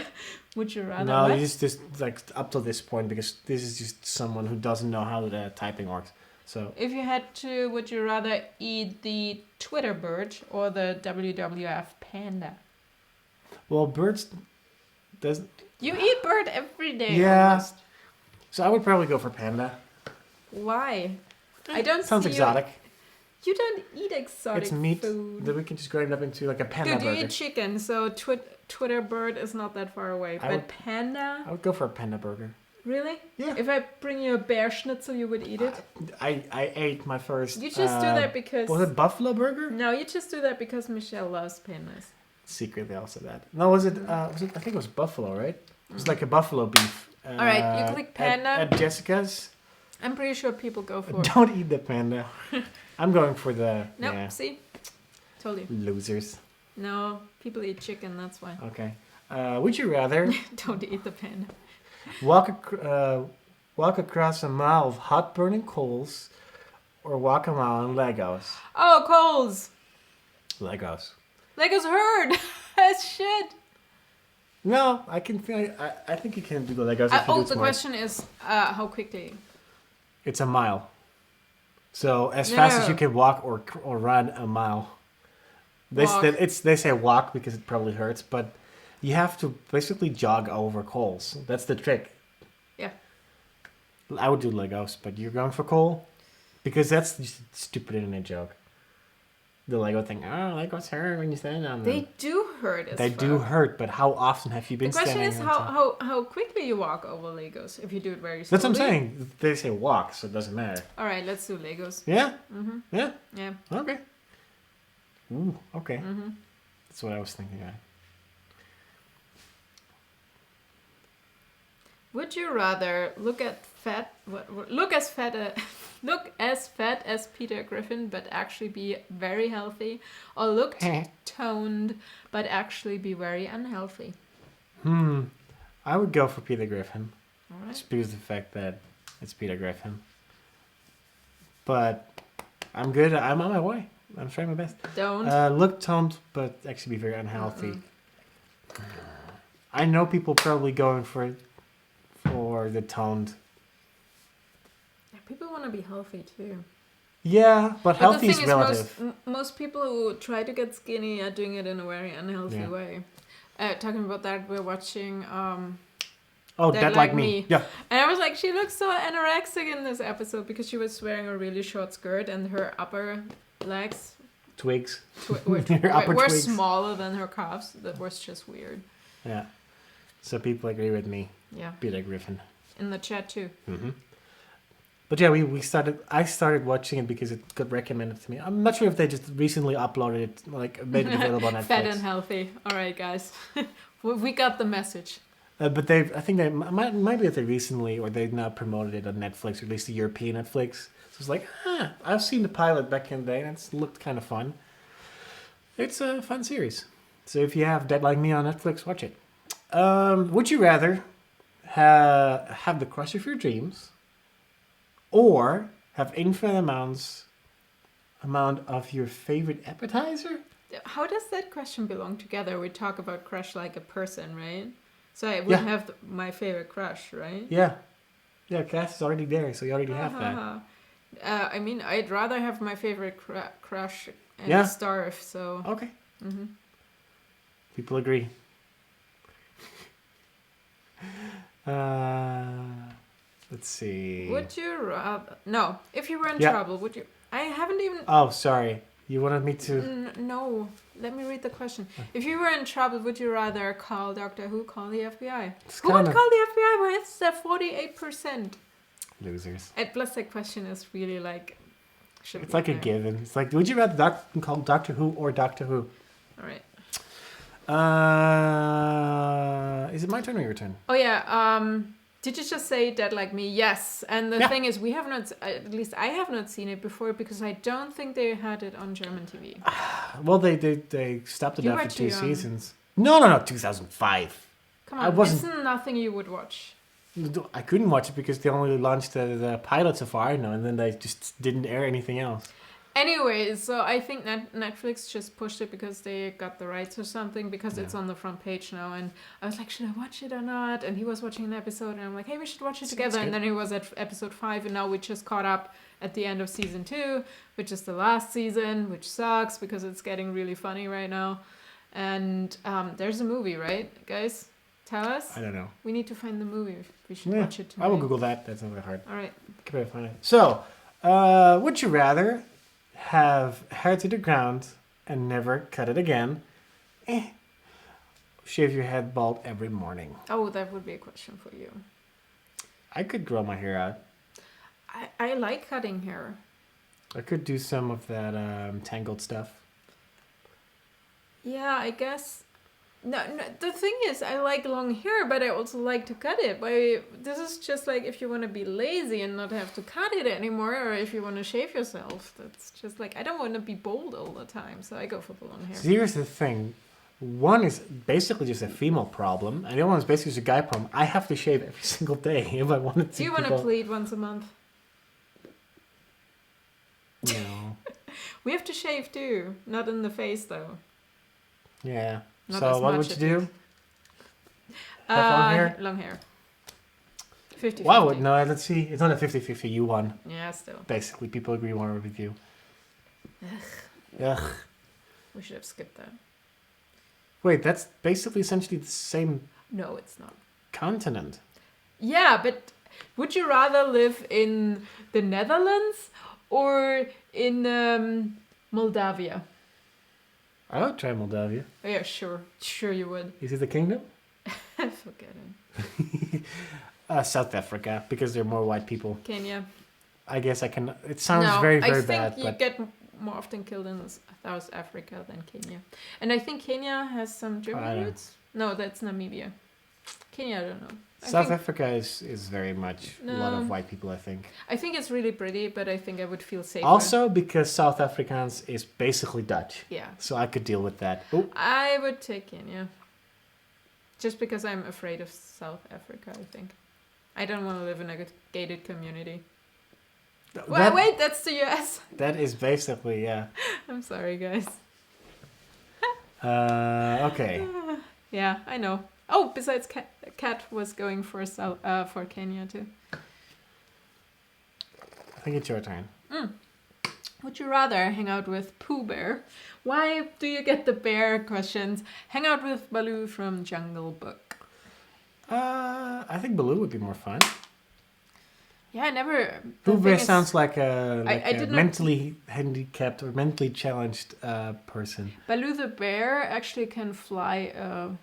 Would you rather... No, what? just like up to this point, because this is just someone who doesn't know how the typing works. So If you had to, would you rather eat the Twitter bird or the WWF panda? well, birds doesn't. You eat bird every day. Yeah. Almost. So I would probably go for panda. Why? I don't Sounds see exotic. You don't eat exotic It's meat food. that we can just grind up into like a panda Dude, you burger. eat chicken, so Twitter bird is not that far away. I But would- panda? I would go for a panda burger. Really? Yeah. If I bring you a bear schnitzel, you would eat it? I ate my first. You just do that because... Was it buffalo burger? No, you just do that because Michelle loves pandas. Secretly also that. No, was it? I think it was buffalo, right? It was like a buffalo beef. All right, you click panda. At Jessica's. I'm pretty sure people go for it. Don't eat the panda. I'm going for the. Nope, Yeah, see? Told you. losers. No, people eat chicken, that's why. Okay. Would you rather Don't eat the panda. walk across a mile of hot burning coals, or walk a mile in Legos? Oh, coals! Legos. Legos hurt! As shit! No, I can. I think you can do the Legos. If you do it The smart. question is how quickly? It's a mile. So as fast as No. you can walk or run a mile. Walk. They say walk because it probably hurts, but you have to basically jog over coals. That's the trick. Yeah. I would do Legos, but you're going for coal? Because that's just a stupid internet joke. The Lego thing. Oh, Legos hurt when you stand on them. They do hurt as They do fuck. hurt, but how often have you been The question standing is on top? how quickly you walk over Legos if you do it very slowly. That's what I'm saying. They say walk, so it doesn't matter. All right, let's do Legos. Yeah? Mm-hmm. Yeah? Yeah. Okay. Ooh, okay. Mm-hmm. That's what I was thinking of. Would you rather look as fat as Peter Griffin but actually be very healthy, or look toned but actually be very unhealthy? I would go for Peter Griffin. All right. Just because of the fact that it's Peter Griffin. But I'm good. I'm on my way. I'm trying my best. Don't. Look toned, but actually be very unhealthy. I know people probably going for the toned. Yeah, people want to be healthy too. Yeah, but healthy the is thing relative. most people who try to get skinny are doing it in a very unhealthy Yeah. way. Talking about that, we're watching Dead Like Me. Yeah. And I was like, she looks so anorexic in this episode because she was wearing a really short skirt and her upper legs Twigs. were Her upper were twigs. smaller than her calves. That was just weird. Yeah. So people agree with me. Yeah, Peter Griffin. in the chat too. Mm-hmm. But yeah, I started watching it because it got recommended to me. I'm not sure if they just recently uploaded it, like made it available on Netflix. Fat and healthy. All right, guys, we got the message. But I think they might be that they recently, or they now promoted it on Netflix, or at least the European Netflix. So it's like, I've seen the pilot back in the day, and it's looked kind of fun. It's a fun series. So if you have Dead Like Me on Netflix, watch it. Would you rather have the crush of your dreams, or have infinite amount of your favorite appetizer? How does that question belong together? We talk about crush like a person, right? So I would have my favorite crush, right? Yeah. Yeah, Cass is already there, so you already have that. I mean, I'd rather have my favorite crush and starve, so... Okay. Mm-hmm. People agree. Let's see. Would you rather... No, if you were in trouble, would you... I haven't even... Oh, sorry. You wanted me to... No, let me read the question. If you were in trouble, would you rather call Doctor Who, call the FBI? Who would call the FBI? Well, it's 48%. Losers. And plus that question is really like... It's like a given. It's like, would you rather call Doctor Who or Doctor Who? All right. Is it my turn or your turn? Oh, yeah. Did you just say Dead Like Me? Yes. And the thing is, we have not, at least I have not seen it before because I don't think they had it on German TV. Well, they stopped it You after were 2 too young. seasons. No, 2005. Come I on, wasn't- it's nothing you would watch. I couldn't watch it because they only launched the pilot so far, and then they just didn't air anything else. Anyway, so I think Netflix just pushed it because they got the rights or something because it's Yeah. on the front page now. And I was like, should I watch it or not? And he was watching an episode and I'm like, hey, we should watch it Sounds together. good. And then he was at episode 5 and now we just caught up at the end of season 2, which is the last season, which sucks because it's getting really funny right now. And there's a movie, right, guys? Tell us. I don't know. We need to find the movie. We should Yeah, watch it tonight. I will Google that. That's not very hard. All right. Can I find it? So, would you rather have hair to the ground and never cut it again? Shave your head bald every morning. Oh, that would be a question for you. I could grow my hair out. I like cutting hair. I could do some of that tangled stuff. Yeah, I guess. No, the thing is, I like long hair, but I also like to cut it. This is just like if you want to be lazy and not have to cut it anymore, or if you want to shave yourself. That's just like, I don't want to be bald all the time, so I go for the long hair. So here's the thing. One is basically just a female problem, and the other one is basically just a guy problem. I have to shave every single day if I wanted to. Do you want to plead once a month? No. We have to shave too. Not in the face, though. Yeah. Not So as what much would at you do? least. Have long hair? Long hair. 50-50. Wow, no, let's see. It's not a 50-50. You won. Yeah, still. Basically, people agree more with you. Ugh. We should have skipped that. Wait, that's basically essentially the same No, it's not. continent. Yeah, but would you rather live in the Netherlands or in Moldavia? I would try Moldavia. Oh, yeah, sure. Sure you would. Is it the kingdom? Forget it. South Africa, because there are more white people. Kenya. I guess I can... It sounds No, very, I very think bad, you but... get more often killed in South Africa than Kenya. And I think Kenya has some I German don't- roots. No, that's Namibia. Kenya, I don't know. South Africa is very much a lot of No. white people, I think. I think it's really pretty, but I think I would feel safer. Also, because South Afrikaans is basically Dutch. Yeah. So I could deal with that. Oh, I would take Kenya. Just because I'm afraid of South Africa, I think. I don't want to live in a gated community. Wait, that's the US. That is basically, yeah. I'm sorry, guys. Okay. Yeah, I know. Oh, besides, Kat was going for Kenya too. I think it's your turn. Would you rather hang out with Pooh Bear? Why do you get the bear questions? Hang out with Baloo from Jungle Book. I think Baloo would be more fun. Yeah, I never. Pooh the Bear thing is- sounds like a, I did not- mentally handicapped or mentally challenged person. Baloo the bear actually can fly.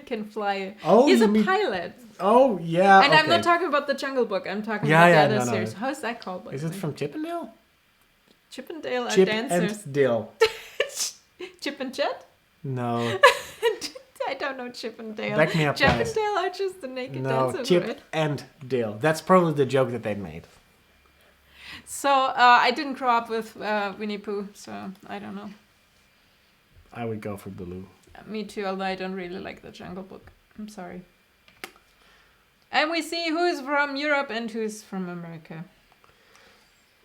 Can fly. Oh, He's you a mean- pilot. Oh, yeah. And I'm okay. not talking about the Jungle Book. I'm talking Yeah, about yeah, the other no, no. series. How's that called? by Is the it way? from Chippendale? Chip and Dale are Chip dancers? and Dale. Chip and Chet? No. I don't know Chip and Dale. Back me up, Chip guys. and Dale are just the naked No, dancers, Chip right? and Dale. That's probably the joke that they made. So I didn't grow up with Winnie Pooh, so I don't know. I would go for Baloo. Me too, although I don't really like the Jungle Book. I'm sorry. And we see who's from Europe and who's from America.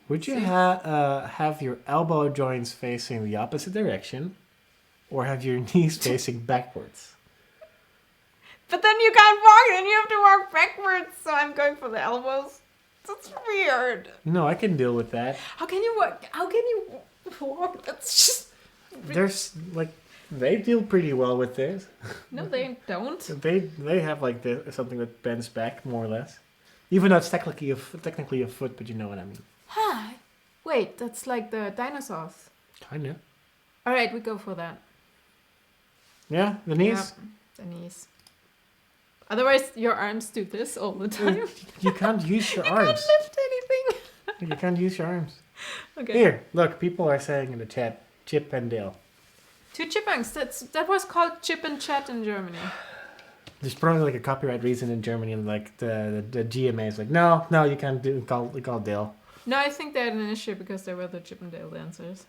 Would you See? have your elbow joints facing the opposite direction, or have your knees facing backwards? But then you can't walk, and you have to walk backwards, so I'm going for the elbows. That's weird. No, I can deal with that. How can you walk? How can you walk? That's just... There's like they deal pretty well with this. No, they don't. They have like something that bends back more or less, even though it's technically a foot, but you know what I mean. Huh. Wait, that's like the dinosaurs. Kinda. All right, we go for that. Yeah, the knees. Yeah, the knees. Otherwise, your arms do this all the time. You can't use your You arms. can't lift anything. You can't use your arms. Okay. Here, look, people are saying in the chat, Chip and Dale. Two chipmunks. That was called Chip and Chat in Germany. There's probably like a copyright reason in Germany, and like the GMA is like, no, you can't call Dale. No, I think they had an issue because they were the Chip and Dale dancers.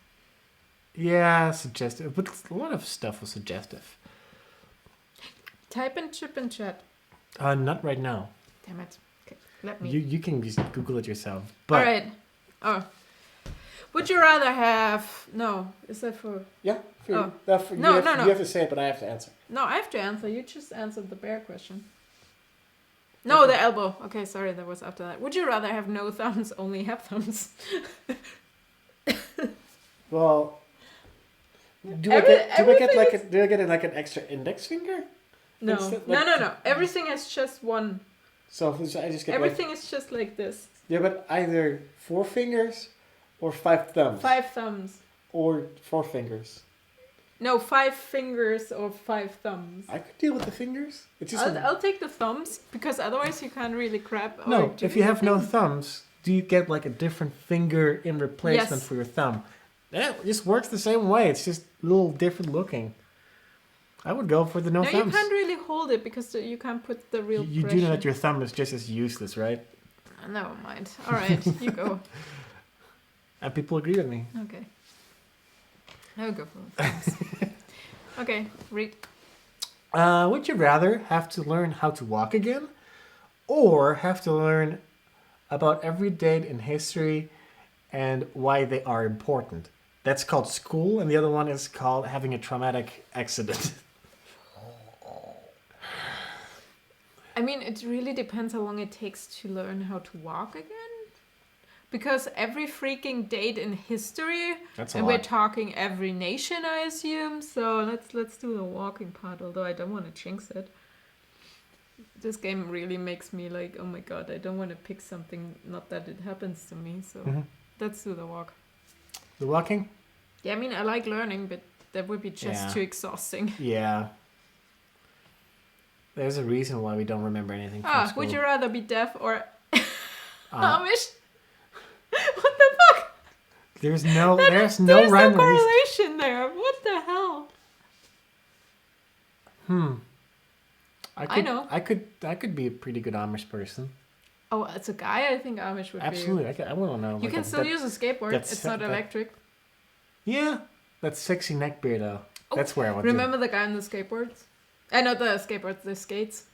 Yeah, suggestive, but a lot of stuff was suggestive. Type in Chip and Chat. Not right now. Damn it. Okay, let me. You can just Google it yourself. But All right. Oh. Would you rather have... No, is that for... yeah, Oh. no. You have to say it, but I have to answer. No, I have to answer. You just answered the bear question. No, the elbow. Okay, sorry, that was after that. Would you rather have no thumbs, only have thumbs? Well, do I get like an extra index finger? No. Instead, No. Everything is just one. So I just get Everything is just like this. Yeah, but either 4 fingers or 5 thumbs. 5 thumbs. Or 4 fingers. No, 5 fingers or 5 thumbs. I could deal with the fingers. It's just I'll take the thumbs because otherwise you can't really grab. No, if you have no thumbs, do you get like a different finger in replacement for your thumb? It just works the same way. It's just a little different looking. I would go for the no thumbs. No, you can't really hold it because you can't put the real You pressure. do know that your thumb is just as useless, right? Never mind. All right, you go. And people agree with me. Okay. I'll go for the thumbs. Okay, read. Would you rather have to learn how to walk again, or have to learn about every date in history and why they are important? That's called school, and the other one is called having a traumatic accident. I mean, it really depends how long it takes to learn how to walk again. Because every freaking date in history, That's a and lot. we're talking every nation, I assume. So let's do the walking part. Although I don't want to jinx it. This game really makes me like, oh my god, I don't want to pick something. Not that it happens to me. So let's do the walk. The walking? Yeah, I mean, I like learning, but that would be just Yeah. too exhausting. Yeah. There's a reason why we don't remember anything from school. Would you rather be deaf or Uh, Amish? What the fuck? There's no There's rhyme no or reason. correlation there. What the hell? I know. I could be a pretty good Amish person. Oh, as a guy, I think Amish would Absolutely. I want to know. be. You can still use a skateboard. that's- It's not that- electric. Yeah. That sexy neck beard, though. That's where I want Remember the guy on the skateboards? Not the skateboards, the skates.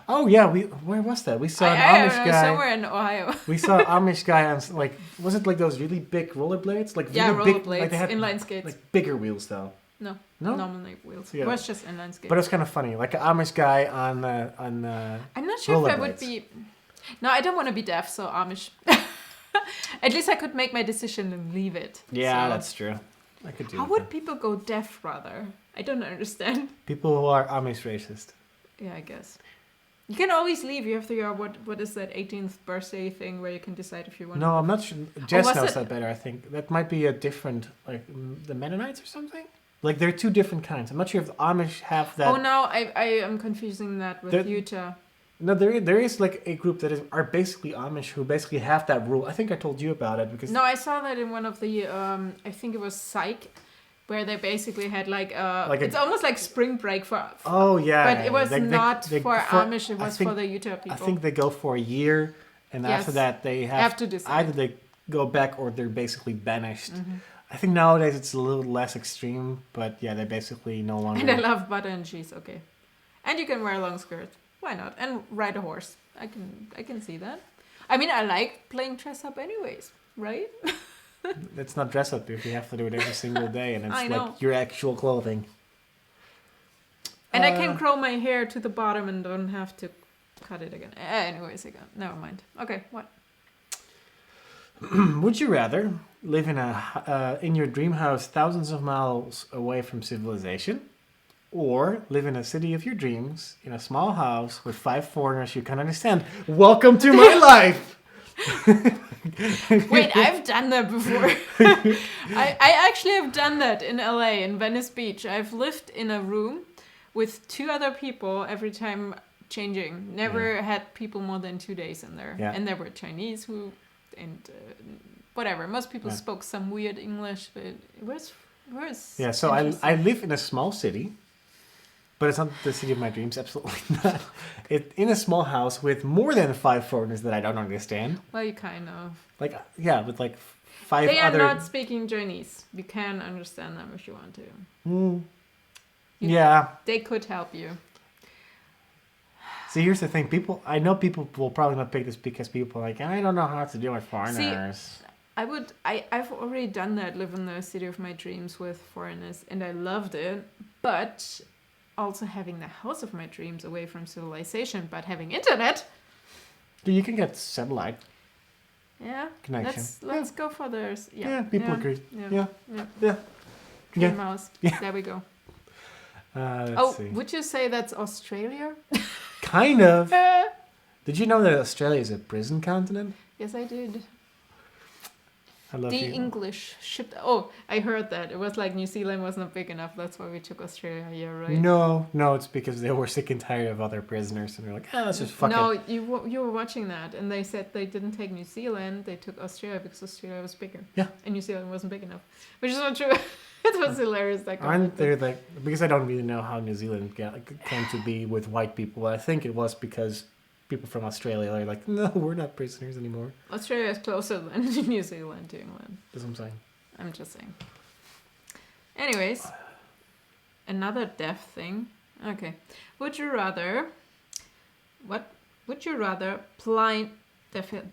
Oh, yeah. Where was that? We saw an I Amish don't know, guy. somewhere in Ohio. We saw an Amish guy on, like, was it like those really big rollerblades? Like Yeah, really big, rollerblades, like they had inline skates. like bigger wheels, though. No, No? normal wheels. Yeah. It was just inline skates. But it was kind of funny. Like an Amish guy on I'm not sure if I would rollerblades. be... No, I don't want to be deaf, so Amish. At least I could make my decision and leave it. Yeah, so. that's true. I could do How that. would people go deaf, rather? I don't understand. People who are Amish racist. Yeah, I guess. You can always leave. You have to your, what is that 18th birthday thing where you can decide if you want No, I'm not sure. Jess was knows it- that better, I think. That might be a different, like, the Mennonites or something? Like, there are 2 different kinds. I'm not sure if the Amish have that. Oh, no, I am confusing that with There- Utah. No, there is, like, a group that are basically Amish who basically have that rule. I think I told you about it because... No, I saw that in one of the, I think it was Psych, where they basically had like it's almost like spring break for... Oh, yeah. But it was not for Amish, it was for the Utah people. I think they go for a year, and Yes. after that they have to decide. either they go back or they're basically banished. I think nowadays it's a little less extreme, but yeah, they basically no longer... And I love butter and cheese, okay. And you can wear a long skirt. Why not? And ride a horse. I can see that. I mean, I like playing dress up anyways, right? It's not dress up if you have to do it every single day, and I it's know. like your actual clothing. And I can grow my hair to the bottom and don't have to cut it again. Anyways, never mind. Okay, what? Would you rather live in your dream house thousands of miles away from civilization, or live in a city of your dreams in a small house with 5 foreigners you can understand? Welcome to my life. Wait, I've done that before. I actually have done that in LA, in Venice Beach. I've lived in a room with 2 other people every time changing. Never had people more than 2 days in there. Yeah. And there were Chinese and whatever. Most people spoke some weird English, but it was Yeah, so I live in a small city, But it's not the city of my dreams, absolutely not. In a small house with more than 5 foreigners that I don't understand. Well, you kind of. Like, yeah, with like 5 They are other... not speaking Chinese. You can understand them if you want to. Yeah. They could help you. See, here's the thing. I know people will probably not pick this because people are like, I don't know how to deal with foreigners. See, I've already done that, live in the city of my dreams with foreigners, and I loved it. But also having the house of my dreams away from civilization, but having internet. You can get satellite Yeah. connection. Let's go for theirs. Yeah, people agree. Yeah. Yeah. Mouse. Yeah. There we go. Let's see. Would you say that's Australia? Kind of. Did you know that Australia is a prison continent? Yes, I did. I love The you. English shipped. Oh, I heard that. It was like New Zealand was not big enough. That's why we took Australia. Yeah, right. No, it's because they were sick and tired of other prisoners, and they're like, let's just fuck No, it. you were watching that, and they said they didn't take New Zealand. They took Australia because Australia was bigger. Yeah. And New Zealand wasn't big enough, which is not true. It was hilarious. That Aren't they like, because I don't really know how New Zealand came to be with white people. I think it was because people from Australia are like, no, we're not prisoners anymore. Australia is closer than New Zealand to England. That's what I'm saying. I'm just saying. Anyways, another deaf thing. Okay. Would you rather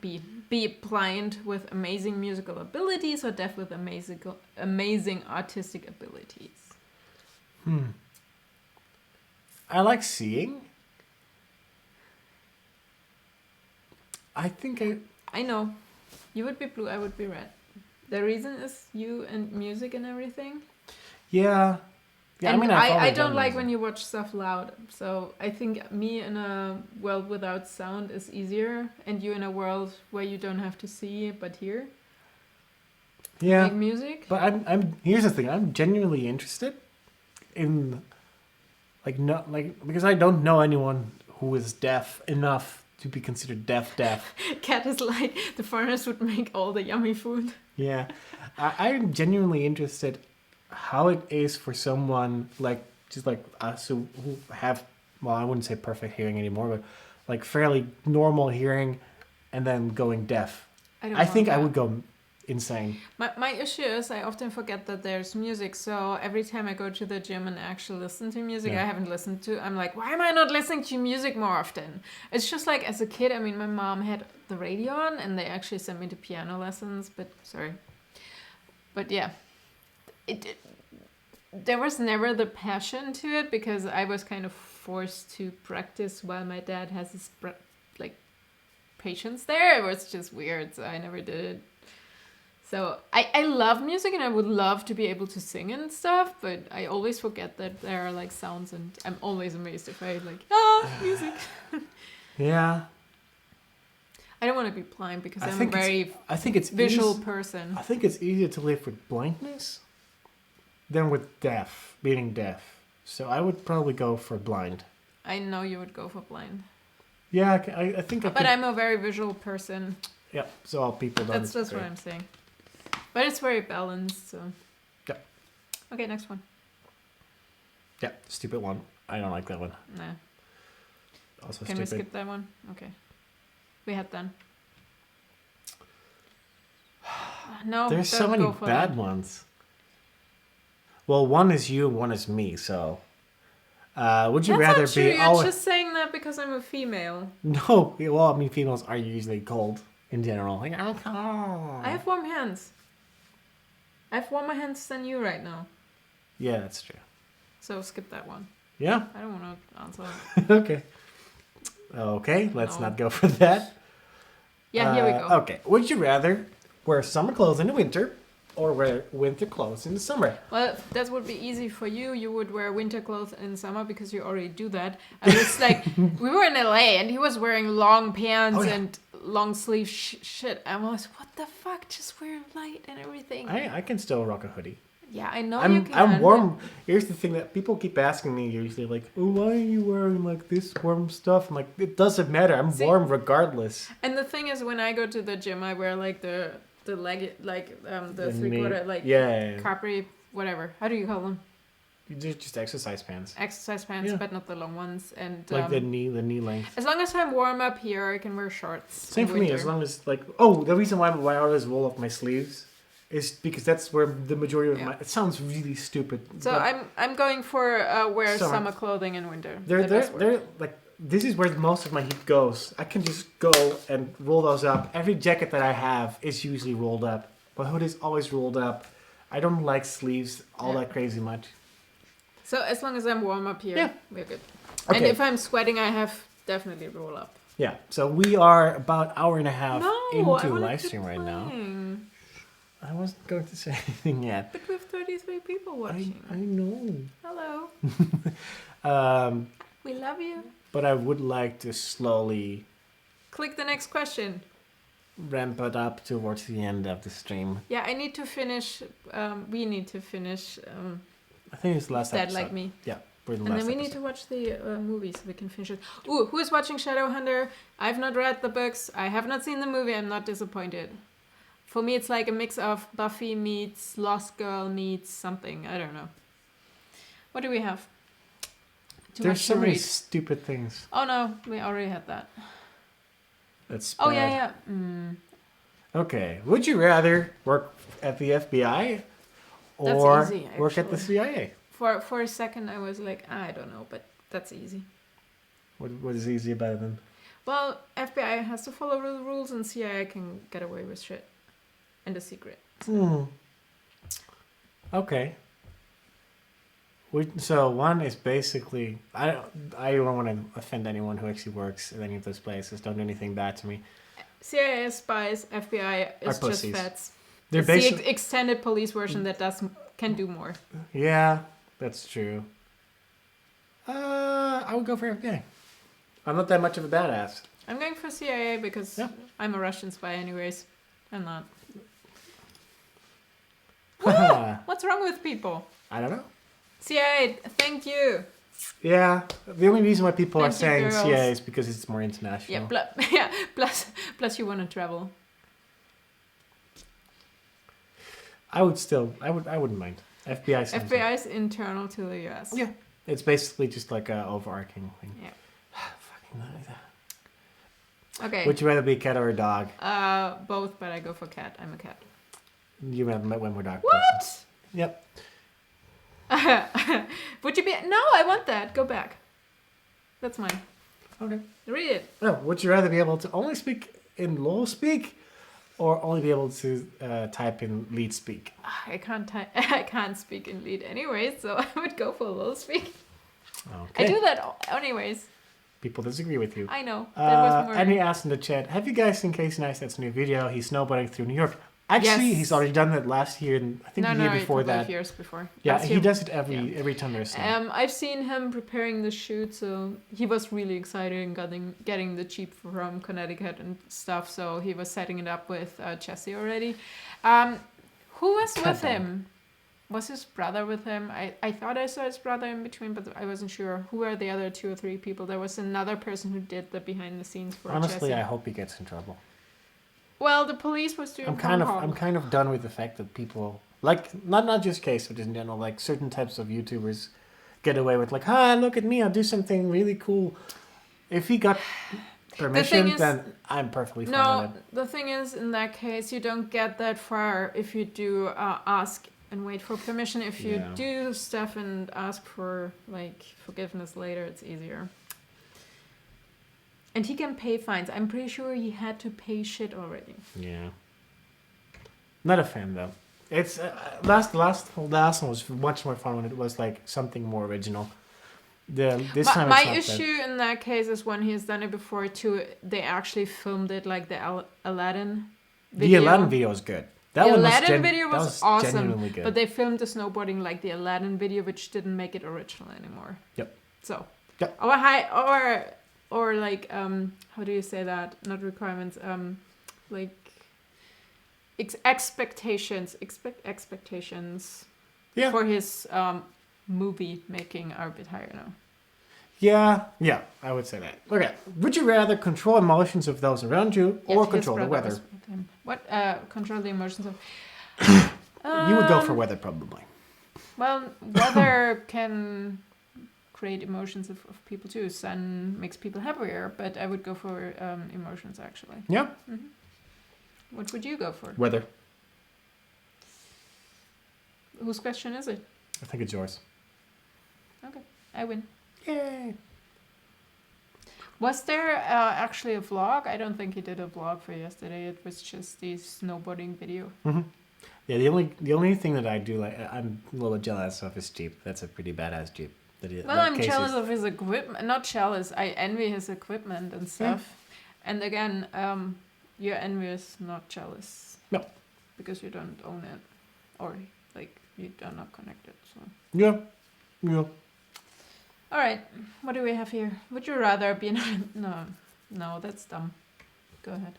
be blind with amazing musical abilities or deaf with amazing artistic abilities? I like seeing. I think I know. You would be blue, I would be red. The reason is you and music and everything. Yeah. Yeah, And I mean, I don't like when you watch stuff loud. So I think me in a world without sound is easier, and you in a world where you don't have to see but hear. Yeah. Make music. But I'm here's the thing. I'm genuinely interested in because I don't know anyone who is deaf enough to be considered deaf. Cat is like, the foreigners would make all the yummy food. Yeah. I'm genuinely interested how it is for someone like just like us who have, well, I wouldn't say perfect hearing anymore, but like fairly normal hearing and then going deaf. I think I would go insane. My issue is I often forget that there's music, so every time I go to the gym and actually listen to music I haven't listened to, I'm like, why am I not listening to music more often? It's just like as a kid, I mean, my mom had the radio on and they actually sent me to piano lessons, but yeah, there was never the passion to it because I was kind of forced to practice while my dad has his patience there. It was just weird, so I never did it. So I love music and I would love to be able to sing and stuff, but I always forget that there are like sounds, and I'm always amazed if I music. Yeah. I don't want to be blind because I'm I think it's visual person. I think it's easier to live with blindness than with being deaf. So I would probably go for blind. I know you would go for blind. Yeah, I think But I'm a very visual person. Yeah, so all people don't. That's what I'm saying. But it's very balanced, so. Yeah. Okay, next one. Yeah, stupid one. I don't like that one. Nah. Also Can stupid. we skip that one? Okay. We had done. No. There's so don't many go for bad that. ones. Well, one is you and one is me, so. Would you That's rather not true. be You're just saying that because I'm a female. No, well, I mean, females are usually cold in general. Like, I have warm hands. I have warmer hands than you right now. Yeah, that's true. So skip that one. Yeah? I don't want to answer that. Okay. Okay, let's not go for that. Yeah, here we go. Okay. Would you rather wear summer clothes in the winter or wear winter clothes in the summer? Well, that would be easy for you. You would wear winter clothes in summer because you already do that. I was like, we were in LA and he was wearing long pants and long sleeve shit. I was, what the fuck? Just wear light and everything. I can still rock a hoodie. Yeah, I know you can. I'm warm. Here's the thing that people keep asking me usually, like, oh, why are you wearing like this warm stuff? I'm like, it doesn't matter. I'm warm regardless. And the thing is, when I go to the gym, I wear like the leg, like the 3/4, like yeah. capri, whatever. How do you call them? They're just exercise pants. Exercise pants, Yeah. but not the long ones. And Like the knee length. as long as I'm warm up here, I can wear shorts. Same in for me, winter. as long as like the reason why I always roll up my sleeves is because that's where the majority of my it sounds really stupid. So I'm going for wear Summer. summer clothing in winter. They're like this is where most of my heat goes. I can just go and roll those up. Every jacket that I have is usually rolled up. My hood is always rolled up. I don't like sleeves all that crazy much. So as long as I'm warm up here, we're good. Okay. And if I'm sweating, I have definitely roll up. Yeah. So we are about an hour and a half I into wanted live to stream right now. playing. I wasn't going to say anything yet. But we have 33 people watching. I know. Hello. We love you. But I would like to slowly Click the next question. ramp it up towards the end of the stream. Yeah, I need to finish. We need to finish. I think it's the last Dead episode. Like Me. Yeah, we're the And last then we need to watch the movie so we can finish it. Ooh, who is watching Shadowhunter? I've not read the books. I have not seen the movie. I'm not disappointed. For me, it's like a mix of Buffy meets Lost Girl meets something. I don't know. What do we have? Too There's much so to many read. stupid things. Oh no, we already had that. That's Oh bad. yeah. Okay. Would you rather work at the FBI or That's easy, work at the actually. CIA? For a second, I was like, I don't know, but that's easy. What is easy about it then? Well, FBI has to follow the rules, and CIA can get away with shit. And a secret. Okay. So one is basically I don't want to offend anyone who actually works at any of those places. Don't do anything bad to me. CIA is spies, FBI is just pussies. feds. They're It's the basically extended police version that can do more. yeah, that's true. I would go for FBI. I'm not that much of a badass. I'm going for CIA because Yeah. I'm a Russian spy anyways. I'm not. What's wrong with people? I don't know. CIA, thank you. Yeah, the only reason why people Thank are you, saying girls. CIA is because it's more international. Yeah, plus you want to travel. I wouldn't mind. FBI sounds good. FBI is internal to the US. Yeah. It's basically just like a overarching thing. Yeah. Fucking like that. Okay. Would you rather be a cat or a dog? Both, but I go for cat. I'm a cat. You haven't met one more dog What? person. Yep. Would you be? No, I want that. Go back. That's mine. Okay. Read it. Oh, would you rather be able to only speak in low speak or only be able to type in lead speak? I can't type. I can't speak in lead anyway, so I would go for low speak. Okay. I do that anyways. People disagree with you. I know. That was more. And he asked in the chat, have you guys seen Casey Neistat's new video? He's snowboarding through New York. Actually, Yes. he's already done that last year, and I think the year before a couple that. of years before. Yeah, Last he year. does it every time there's snow. I've seen him preparing the shoot, so he was really excited and getting the Jeep from Connecticut and stuff. So he was setting it up with Jesse already. Who was with him? Was his brother with him? I thought I saw his brother in between, but I wasn't sure. Who are the other 2 or 3 people? There was another person who did the behind the scenes for Honestly, Jesse. I hope he gets in trouble. Well, the police was doing. I'm kind of done with the fact that people like not just Case, but just in general, like certain types of YouTubers get away with like, "Hi, look at me! I'll do something really cool." If he got permission, is- then I'm perfectly fine No, with it. the thing is, in that case, you don't get that far if you do ask and wait for permission. If you Yeah. do stuff and ask for like forgiveness later, it's easier. And he can pay fines. I'm pretty sure he had to pay shit already. Yeah. Not a fan though. It's last one was much more fun when it was like something more original. This time My it's not issue in that case is when he's done it before too. They actually filmed it like the Aladdin video. The Aladdin video is good. That The one Aladdin was video that was awesome, genuinely good. but they filmed the snowboarding like the Aladdin video, which didn't make it original anymore. Yep. So. Yep. Or like how do you say that? Not requirements. Like expectations. Expectations. Yeah. For his movie making are a bit higher now. Yeah, I would say that. Okay. Would you rather control emotions of those around you or His control the brother weather? was with him. What? Control the emotions of. You would go for weather probably. Well, weather can create emotions of people too. Sun makes people happier, but I would go for emotions actually. Yeah. Mm-hmm. What would you go for? Weather. Whose question is it? I think it's yours. Okay, I win. Yay. Was there actually a vlog? I don't think he did a vlog for yesterday. It was just the snowboarding video. Mm-hmm. Yeah, the only thing that I do like, I'm a little bit jealous of his Jeep. That's a pretty badass Jeep. Well, I'm jealous of his equipment. Not jealous. I envy his equipment and stuff. Yeah. And again, you're envious, not jealous. No. Because you don't own it, or like you are not connected. So. Yeah. Yeah. All right. What do we have here? Would you rather be no, that's dumb. Go ahead.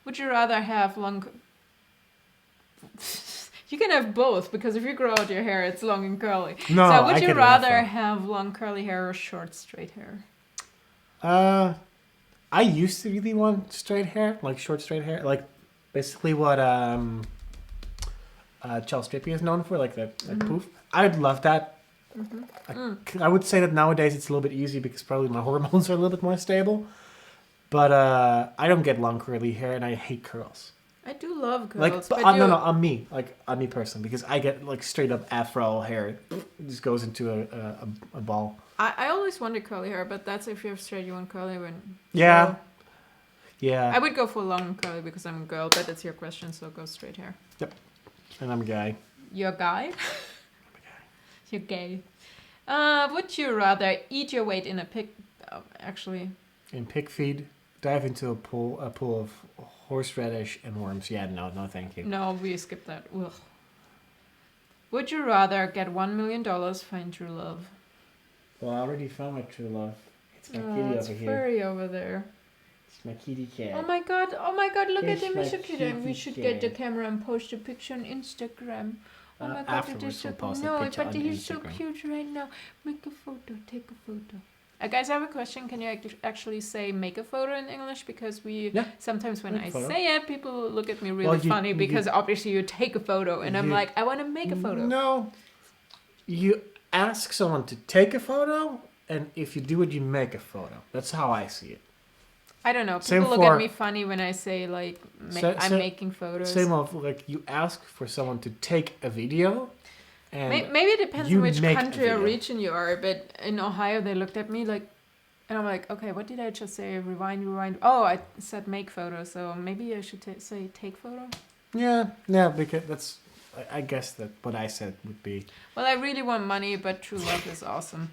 Would you rather have long? You can have both, because if you grow out your hair, it's long and curly. No, so would you rather have long curly hair or short straight hair? I used to really want straight hair, like short straight hair, like basically what Charles Strippy is known for, like the poof. I'd love that. I would say that nowadays it's a little bit easy because probably my hormones are a little bit more stable. But I don't get long curly hair, and I hate curls. I do love curls. Like, but no, on me personally, because I get like straight up afro hair. It just goes into a ball. I always wanted curly hair, but that's if you're straight, you want curly. Yeah. So yeah. I would go for long curly because I'm a girl, but it's your question, so go straight hair. Yep. And I'm a guy. You're a guy? I'm a guy. You're gay. Would you rather eat your weight in a pig... actually... In pig feed, dive into a pool of horseradish and worms. Yeah, no, thank you. No, we skipped that. Ugh. Would you rather get $1 million, find true love? Well, I already found my true love. It's my kitty it's over here. furry over there. It's my kitty cat. Oh my god, look It's at him. my He's so cute. We should get the cat. camera and post a picture on Instagram. Oh my god, it is Afterwards so we'll post a no, picture but on he's so Instagram. cute right now. Make a photo, take a photo. Guys, I have a question. Can you actually say make a photo in English? Because sometimes when I say it, people look at me really funny because obviously you take a photo and I'm like, I want to make a photo. No. You ask someone to take a photo, and if you do it, you make a photo. That's how I see it. I don't know. People look at me funny when I say like I'm making photos. Same of like you ask for someone to take a video. And maybe it depends on which country or region you are, but in Ohio they looked at me like, and I'm like, okay, what did I just say? Rewind. Oh, I said make photo, so maybe I should say take photo. Yeah, because that's, I guess that what I said would be. Well, I really want money, but true love is awesome.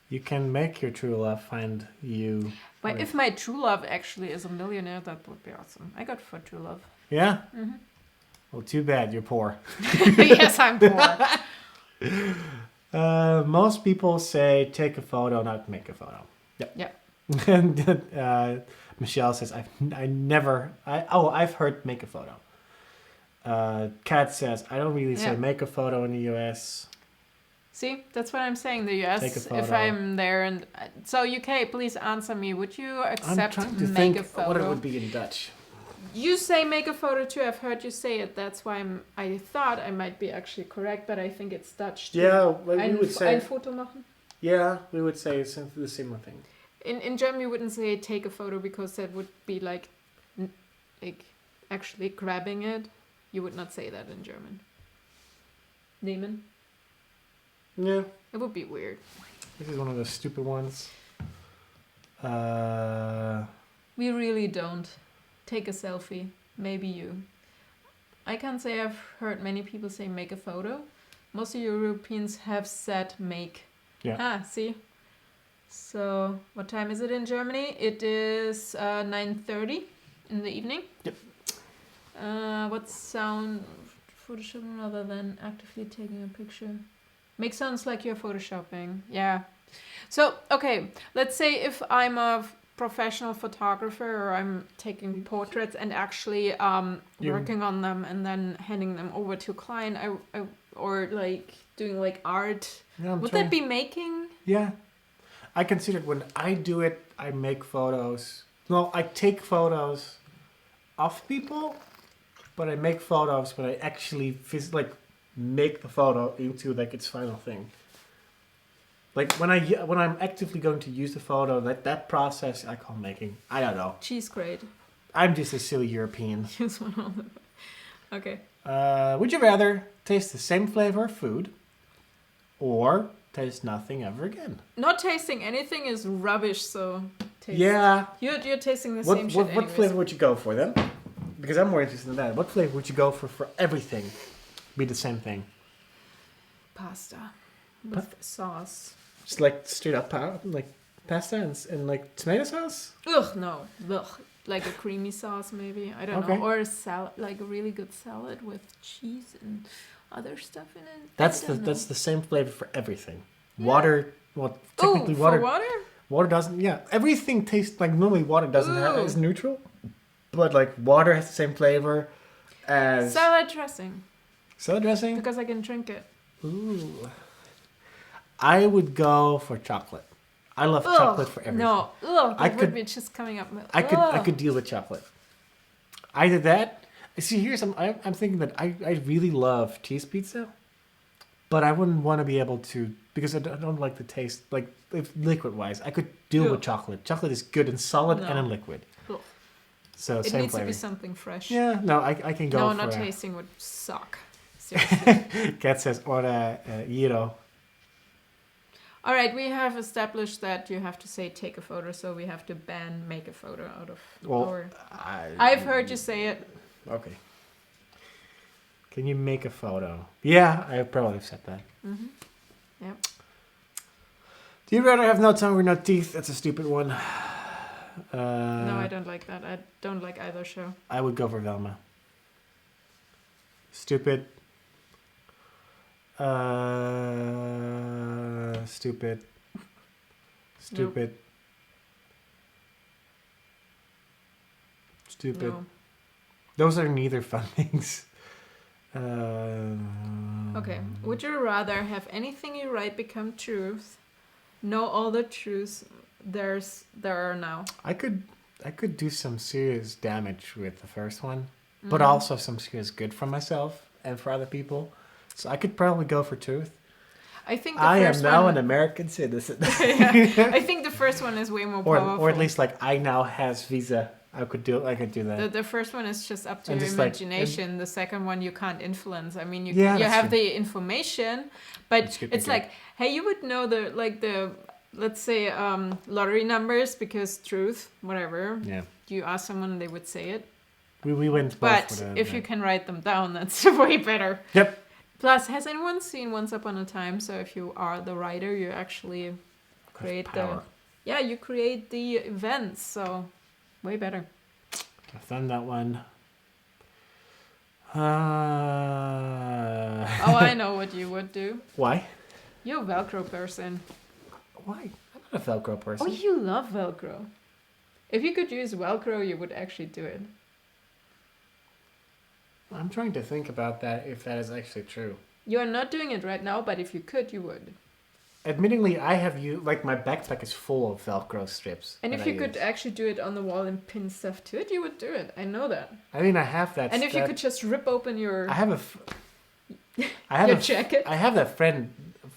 You can make your true love find you. But if my true love actually is a millionaire, that would be awesome. I got for true love. Yeah? Mm-hmm. Well, too bad, you're poor. Yes, I'm poor. Most people say take a photo, not make a photo. Yep. And Michelle says, I've heard make a photo. Kat says, I don't really say make a photo in the US. See, that's what I'm saying. The US, if I'm there, and so UK, please answer me. Would you accept make a photo? What it would be in Dutch. You say make a photo too. I've heard you say it. That's why I thought I might be actually correct, but I think it's Dutch too. Yeah, well, we would say. Ein Foto machen? Yeah, we would say the same thing. In German, you wouldn't say take a photo because that would be like actually grabbing it. You would not say that in German. Nehmen? Yeah. It would be weird. This is one of those stupid ones. We really don't. Take a selfie. Maybe you. I can't say I've heard many people say make a photo. Most of Europeans have said make. Yeah. See? So, what time is it in Germany? It is 9:30 in the evening. Yep. What sound photoshopping rather than actively taking a picture? Make sounds like you're photoshopping. Yeah. So, okay, let's say if I'm a professional photographer or I'm taking portraits and actually working on them and then handing them over to a client, or like doing like art. Yeah, would that be making? Yeah. I consider when I do it, I make photos. No, I take photos of people, but I make photos when I actually make the photo into like its final thing. Like when I'm actively going to use the photo, that process I call making. I don't know. Cheese grade. I'm just a silly European. Use one on the. Okay. Would you rather taste the same flavor of food, or taste nothing ever again? Not tasting anything is rubbish. So. Taste. Yeah. You're tasting the same shit. What flavor would you go for then? Because I'm more interested in that. What flavor would you go for everything? Be the same thing. Pasta with sauce. Just like straight up like pasta and like tomato sauce? Ugh, no. Ugh. Like a creamy sauce, maybe. I don't know. Or a salad, like a really good salad with cheese and other stuff in it. That's the same flavor for everything. Yeah. Water, well, technically water. For water? Water doesn't. Yeah, everything tastes like normally water doesn't have is neutral, but like water has the same flavor as salad dressing. Salad dressing? Because I can drink it. Ooh. I would go for chocolate. I love chocolate for everything. No, that would be just coming up. I could deal with chocolate. Either that. See, I'm thinking that I really love cheese pizza, but I wouldn't want to be able to because I don't like the taste. Like liquid wise, I could deal with chocolate. Chocolate is good in solid and in liquid. Ugh. So it same needs flavor. to be something fresh. Yeah, no, I can go. No, for not tasting would suck. Seriously. Kat says ora Jurre. All right, we have established that you have to say take a photo, so we have to ban make a photo out of. Well, I've heard you say it. Okay. Can you make a photo? Yeah, I probably have said that. Mm-hmm. Yep. Do you rather have no tongue or no teeth? That's a stupid one. No, I don't like that. I don't like either show. I would go for Velma. Stupid. Stupid. Stupid. Nope. Stupid. No. Those are neither fun things. Okay. Would you rather have anything you write become truth? Know all the truths there are now. I could do some serious damage with the first one, but also some serious good for myself and for other people. So I could probably go for truth. I think I am now an American citizen. Yeah, I think the first one is way more powerful. Or at least like I now has visa. I could do that. The first one is just up to and your just imagination. The second one you can't influence. I mean, you have the information, but it's like, hey, you would know the let's say lottery numbers because truth, whatever. Yeah. You ask someone, they would say it. We went. But if you can write them down, that's way better. Yep. Plus, has anyone seen Once Upon a Time? So if you are the writer, you actually create you create the events. So way better. I've done that one. Oh, I know what you would do. Why? You're a Velcro person. Why? I'm not a Velcro person. Oh, you love Velcro. If you could use Velcro, you would actually do it. I'm trying to think about that, if that is actually true. You are not doing it right now, but if you could, you would. Admittingly, I have like my backpack is full of Velcro strips. And if you could actually do it on the wall and pin stuff to it, you would do it. I know that. I mean, I have that. And if you could just rip open your... I have your jacket. I have that friend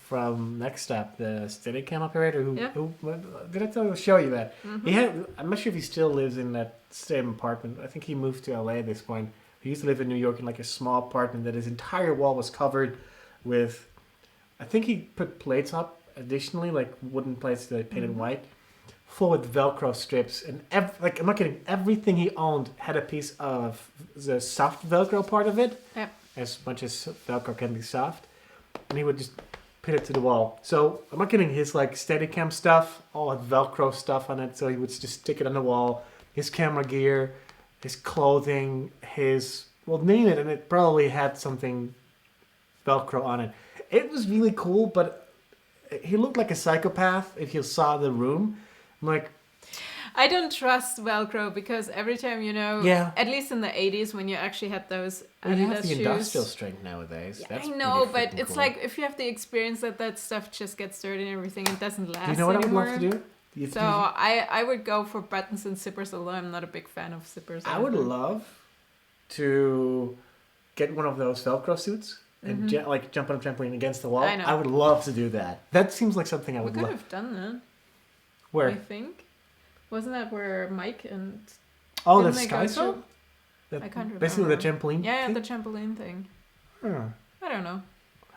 from Next Up, the Steadicam operator who did I show you that? Mm-hmm. I'm not sure if he still lives in that same apartment. I think he moved to LA at this point. He used to live in New York in like a small apartment that his entire wall was covered with, I think he put plates up additionally, like wooden plates that he painted white, full with Velcro strips. And I'm not kidding, everything he owned had a piece of the soft Velcro part of it, as much as Velcro can be soft. And he would just pin it to the wall. So I'm not kidding, his like Steadicam stuff all had Velcro stuff on it, so he would just stick it on the wall. His camera gear, his clothing, name it, and it probably had something Velcro on it. It was really cool, but he looked like a psychopath if you saw the room. I'm like... I don't trust Velcro because every time, at least in the 80s when you actually had those Adidas you have the shoes, industrial strength nowadays. Yeah, That's I know, but it's cool. like if you have the experience that stuff just gets dirty and everything, it doesn't last Do you know what anymore. I would love to do? I would go for buttons and zippers, although I'm not a big fan of zippers. I would love to get one of those Velcro suits and like jump on a trampoline against the wall. I know. I would love to do that. That seems like something I We would could love. have done that. Where? I think. Wasn't that where Mike and... Oh, didn't the they sky go zone? to- I can't remember. Basically the trampoline. Yeah, thing? the trampoline thing. Huh. I don't know.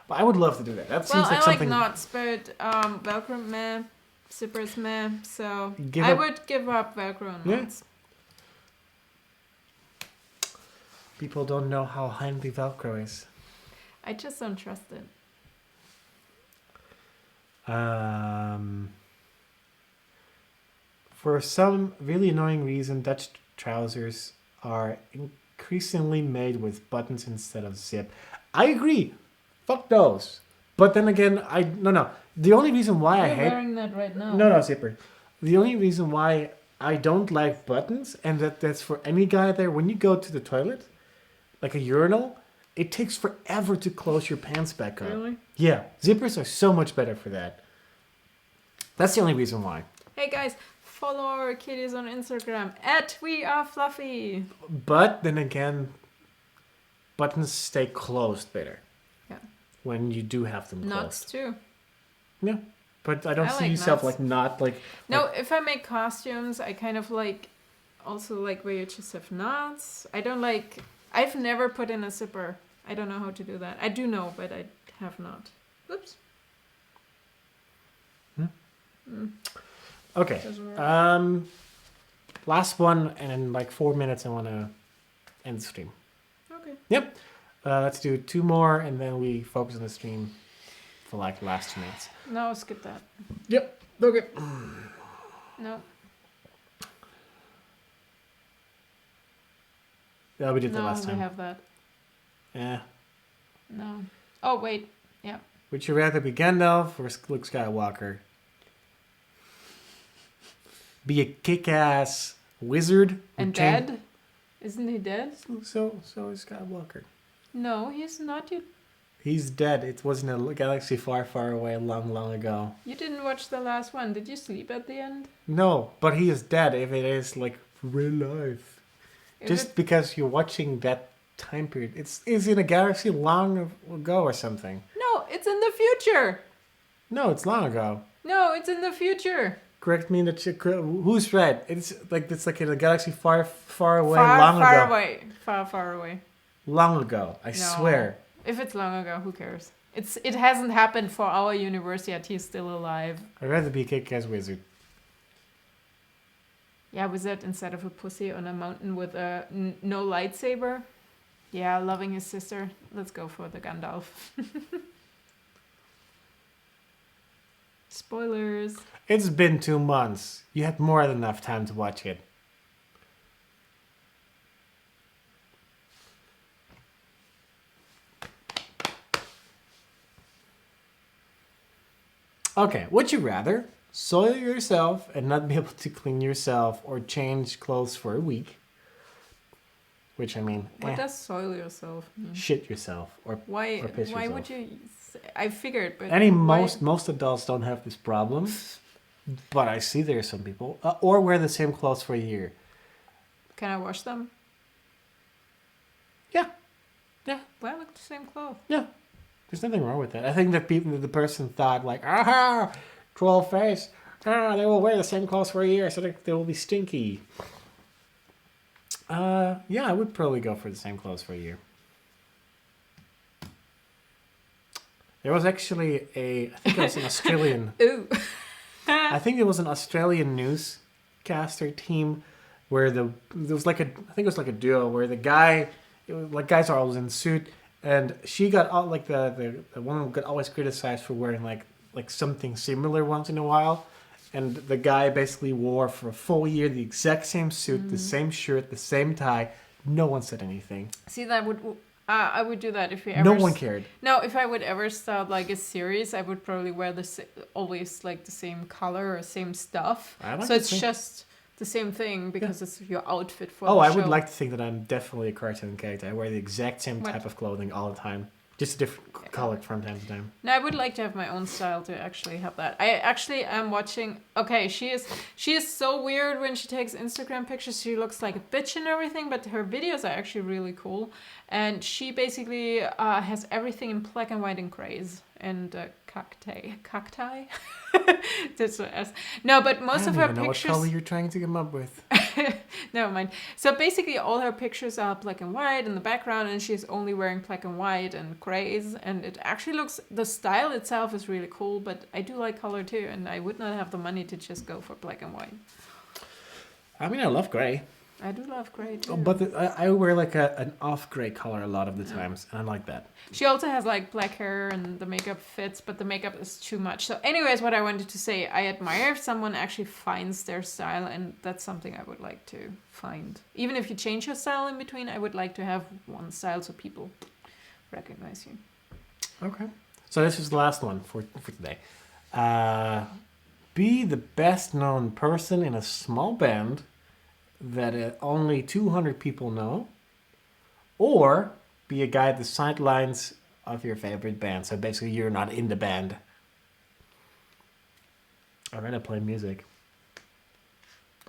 But I would love to do that. That Well, seems like I like something. knots, but Velcro meh, zippers meh, so Give I up- would give up Velcro and Yeah. knots. People don't know how handy Velcro is. I just don't trust it. For some really annoying reason, Dutch trousers are increasingly made with buttons instead of zip. I agree. Fuck those. But then again, no. The only reason why I You're hate wearing that right now. no zipper. The only reason why I don't like buttons, and that's for any guy there, when you go to the toilet, like a urinal, it takes forever to close your pants back up. Really? Yeah, zippers are so much better for that. That's the only reason why. Hey guys, follow our kitties on Instagram @WeAreFluffy. But then again, buttons stay closed better. Yeah. When you do have them closed. Knots too. Yeah. But I don't I see like yourself knots. like not like. No, if I make costumes, I kind of like also like where you just have knots. I don't like. I've never put in a zipper. I don't know how to do that. I do know, but I have not. Oops. Okay. Doesn't work. Last one, and in like 4 minutes, I want to end the stream. Okay. Yep. Let's do 2 more, and then we focus on the stream for like the last 2 minutes. No, skip that. Yep. Okay. No. Yeah, we did that No, last we time. have that. Yeah. No. Oh wait. Yeah. Would you rather be Gandalf or Luke Skywalker? Be a kick-ass wizard who And change- dead? Isn't he dead? So is Skywalker. No, he's not. He's dead. It was in a galaxy far, far away, long, long ago. You didn't watch the last one. Did you sleep at the end? No, but he is dead if it is like real life. Is Just it- because you're watching that time period. It's in a galaxy long ago or something. No, it's in the future. No, it's long ago. No, it's in the future. Correct me in the who's right? It's like in a galaxy far, far away, Far, long far ago. away. Far, far away. Long ago, I No. swear. If it's long ago, who cares? It hasn't happened for our universe yet. He's still alive. I'd rather be a kick-ass wizard. Yeah, wizard instead of a pussy on a mountain with a no lightsaber. Yeah, loving his sister. Let's go for the Gandalf. Spoilers. It's been 2 months. You had more than enough time to watch it. Okay, would you rather soil yourself and not be able to clean yourself or change clothes for a week? Which, I mean, What does soil yourself mean? shit yourself or Why? Or piss Why yourself. would you? I figured, but any why- most adults don't have this problem, but I see there are some people or wear the same clothes for a year. Can I wash them? Yeah, yeah, Well, look the same clothes. yeah. There's nothing wrong with that. I think that the person thought like, aha, troll face. They will wear the same clothes for a year, so they will be stinky. Yeah, I would probably go for the same clothes for a year. There was actually I think it was an Australian. Ooh. I think it was an Australian newscaster team where there was like I think it was like a duo where the guy, it was like guys are always in suit, and she got all like the woman got always criticized for wearing like something similar once in a while, and the guy basically wore for a full year the exact same suit, the same shirt, the same tie. No one said anything. See, that would. I would do that if we ever. No one cared. No, if I would ever start like a series, I would probably wear always like the same color or same stuff. I like So the it's same- just the same thing because it's your outfit for Oh, the I show. would like to think that I'm definitely a cartoon character. I wear the exact same What? type of clothing all the time. Just a different color from time to time. No, I would like to have my own style to actually have that. I actually am watching. Okay, she is so weird when she takes Instagram pictures. She looks like a bitch and everything, but her videos are actually really cool. And she basically has everything in black and white and grays and cacti. That's what S. No, but most of her know pictures. What color you're trying to come up with. Never mind. So basically, all her pictures are black and white in the background, and she's only wearing black and white and grays. And it actually looks. The style itself is really cool, but I do like color too, and I would not have the money to just go for black and white. I mean, I love gray. I do love gray too. But I wear like an off gray color a lot of the times, and I like that. She also has like black hair and the makeup fits, but the makeup is too much. So anyways, what I wanted to say, I admire if someone actually finds their style, and that's something I would like to find. Even if you change your style in between, I would like to have one style so people recognize you. Okay. So this is the last one for today. Be the best known person in a small band that only 200 people know, or be a guy at the sidelines of your favorite band. So basically, you're not in the band. I'd rather play music.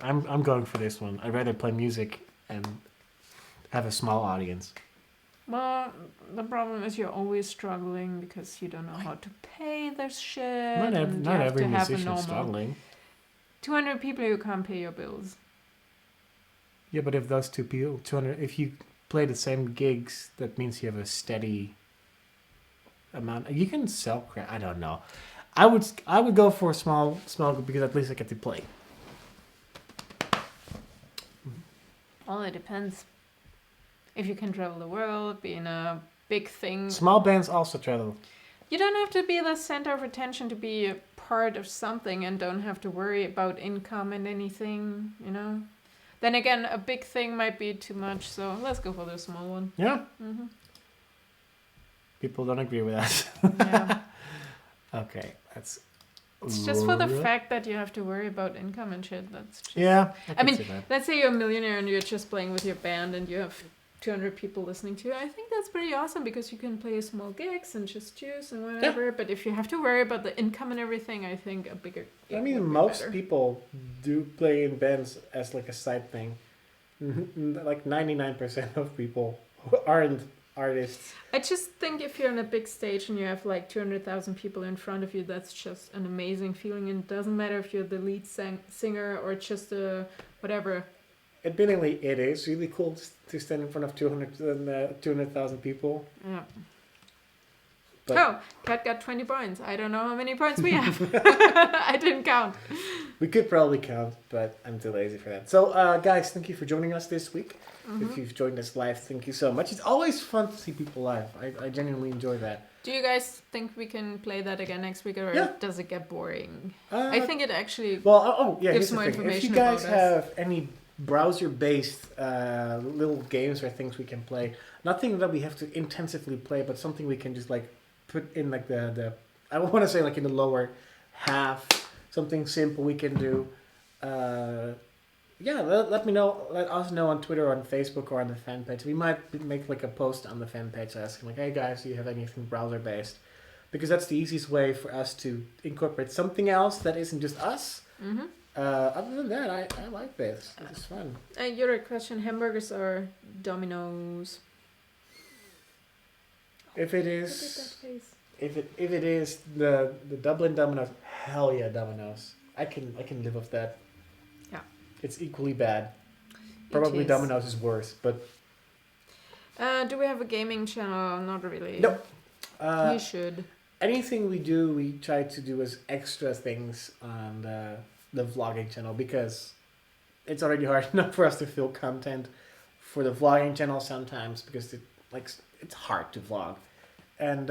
I'm going for this one. I'd rather play music and have a small audience. Well, the problem is you're always struggling because you don't know how to pay their shit. Not every musician's struggling. 200 people, you can't pay your bills. Yeah, but if those 2 people, 200, if you play the same gigs, that means you have a steady amount. You can sell crap. I don't know. I would go for a small group because at least I get to play. Well, it depends. If you can travel the world, be in a big thing. Small bands also travel. You don't have to be the center of attention to be a part of something and don't have to worry about income and anything, you know? Then again, a big thing might be too much, so let's go for the small one. Yeah. Mm-hmm. People don't agree with that. Yeah. Okay, that's... It's just for the fact that you have to worry about income and shit. That's just... Yeah. I mean, let's say you're a millionaire and you're just playing with your band and you have 200 people listening to you. I think that's pretty awesome because you can play small gigs and just choose and whatever. Yeah. But if you have to worry about the income and everything, I think a bigger gig would be most better. people do play in bands as like a side thing. Like 99% of people who aren't artists. I just think if you're on a big stage and you have like 200,000 people in front of you, that's just an amazing feeling. And it doesn't matter if you're the lead singer or just a whatever. Admittedly, it is really cool to stand in front of 200,000 people. Yeah. But oh, Kat got 20 points. I don't know how many points we have. I didn't count. We could probably count, but I'm too lazy for that. So, guys, thank you for joining us this week. Mm-hmm. If you've joined us live, thank you so much. It's always fun to see people live. I genuinely enjoy that. Do you guys think we can play that again next week, or does it get boring? I think it actually gives more information. If you guys have any browser-based little games or things we can play, nothing that we have to intensively play, but something we can just like put in like the I want to say like in the lower half, something simple we can do. Let me know. Let us know on Twitter, or on Facebook, or on the fan page. We might make like a post on the fan page asking like, hey guys, do you have anything browser-based? Because that's the easiest way for us to incorporate something else that isn't just us. Mm-hmm. Other than that, I like this. This is fun. Your question: hamburgers or Domino's? If it is, if it is the Dublin Domino's, hell yeah, Domino's. I can live with that. Yeah. It's equally bad. Probably Domino's is worse, but. Do we have a gaming channel? Not really. No. You should. Anything we do, we try to do as extra things on the vlogging channel, because it's already hard enough for us to fill content for the vlogging channel sometimes, because it's hard to vlog, and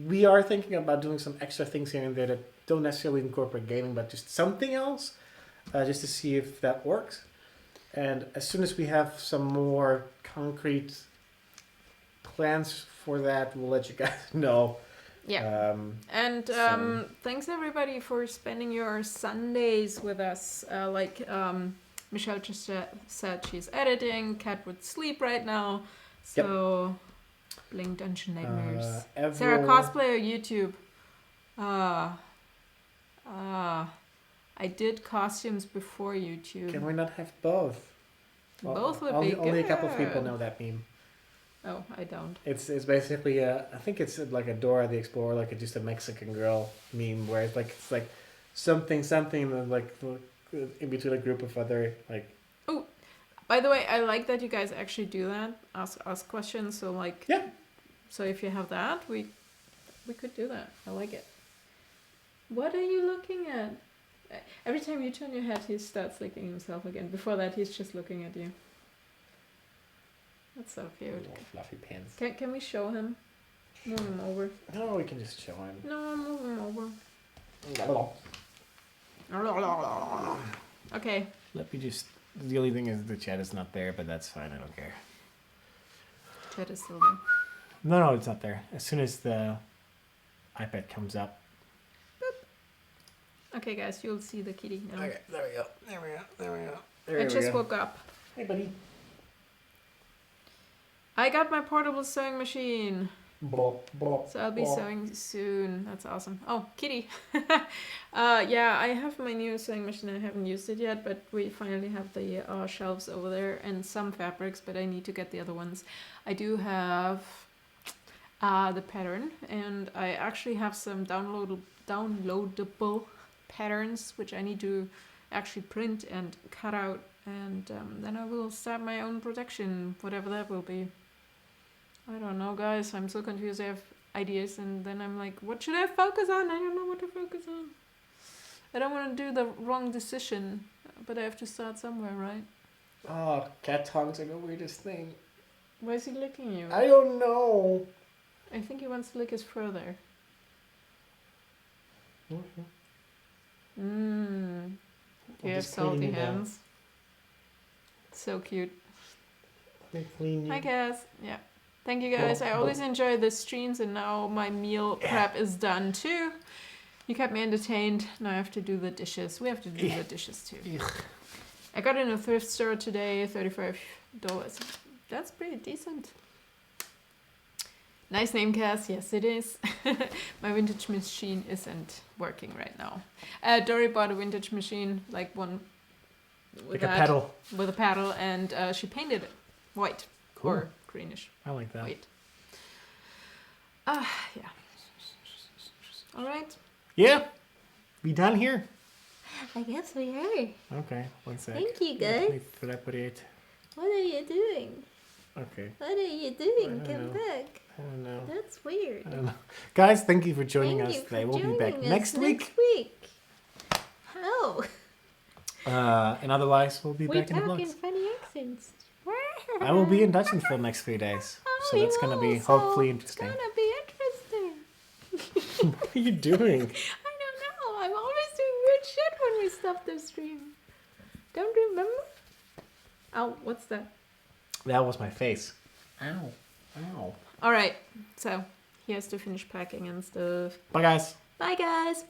we are thinking about doing some extra things here and there that don't necessarily incorporate gaming, but just something else, just to see if that works. And as soon as we have some more concrete plans for that, we'll let you guys know. Yeah. Thanks everybody for spending your Sundays with us. Michelle just said she's editing. Kat would sleep right now. So Bling Dungeon Nightmares. Ever... Sara, cosplay or YouTube? I did costumes before YouTube. Can we not have both? Both would only, be good. Only a couple of people know that meme. Oh, I don't. It's basically I think it's like a Dora the Explorer, like just a Mexican girl meme where it's like something and like in between a group of other like. Oh, by the way, I like that you guys actually do that. Ask questions. So like. Yeah. So if you have that, we could do that. I like it. What are you looking at? Every time you turn your head, he starts licking himself again. Before that, he's just looking at you. That's so cute. Little fluffy pants. Can we show him? Move him over. No, we can just show him. No, move him over. Okay. Let me just. The only thing is the chat is not there, but that's fine. I don't care. Chat is still there. No, it's not there. As soon as the iPad comes up. Okay, guys, you'll see the kitty now. Okay, there we go. I just woke up. Hey, buddy. I got my portable sewing machine. Blah, blah, So I'll be blah. sewing soon. That's awesome. Oh, kitty. Yeah, I have my new sewing machine. I haven't used it yet, but we finally have the shelves over there and some fabrics, but I need to get the other ones. I do have the pattern, and I actually have some downloadable patterns, which I need to actually print and cut out, and then I will start my own production, whatever that will be. I don't know, guys. I'm so confused. I have ideas, and then I'm like, what should I focus on? I don't know what to focus on. I don't want to do the wrong decision, but I have to start somewhere, right? Oh, cat tongues are the weirdest thing. Why is he licking you? I don't know. I think he wants to lick us further. Mmm. You have just cleaning salty it down. hands. So cute. Clean Hi, Cass. Yeah. Thank you, guys. I always enjoy the streams, and now my meal prep is done too. You kept me entertained. Now I have to do the dishes. We have to do the dishes too. I got in a thrift store today, $35. That's pretty decent. Nice name, Cass. Yes, it is. My vintage machine isn't working right now. Dory bought a vintage machine, like one with Like a pedal. with a paddle, and she painted it white or greenish. I like that. White. Yeah. All right. Yeah. We done here? I guess we are. Okay, one sec. Thank you, Let guys. me put it. What are you doing? Okay. What are you doing? I don't Come know. back. I don't know. That's weird. I don't know. Guys, thank you for joining Thank us you for today. We'll be back joining us next week. Next week. How? And otherwise, we'll be We we back in the talk in vlogs. funny accents. I will be in Dutch for the next 3 days. Oh, So that's you going to be will, hopefully so interesting. It's gonna be interesting. What are you doing? I don't know. I'm always doing weird shit when we stop the stream. Don't remember? Oh, what's that? That was my face. Ow. Ow. All right. So he has to finish packing and stuff. Bye, guys. Bye, guys.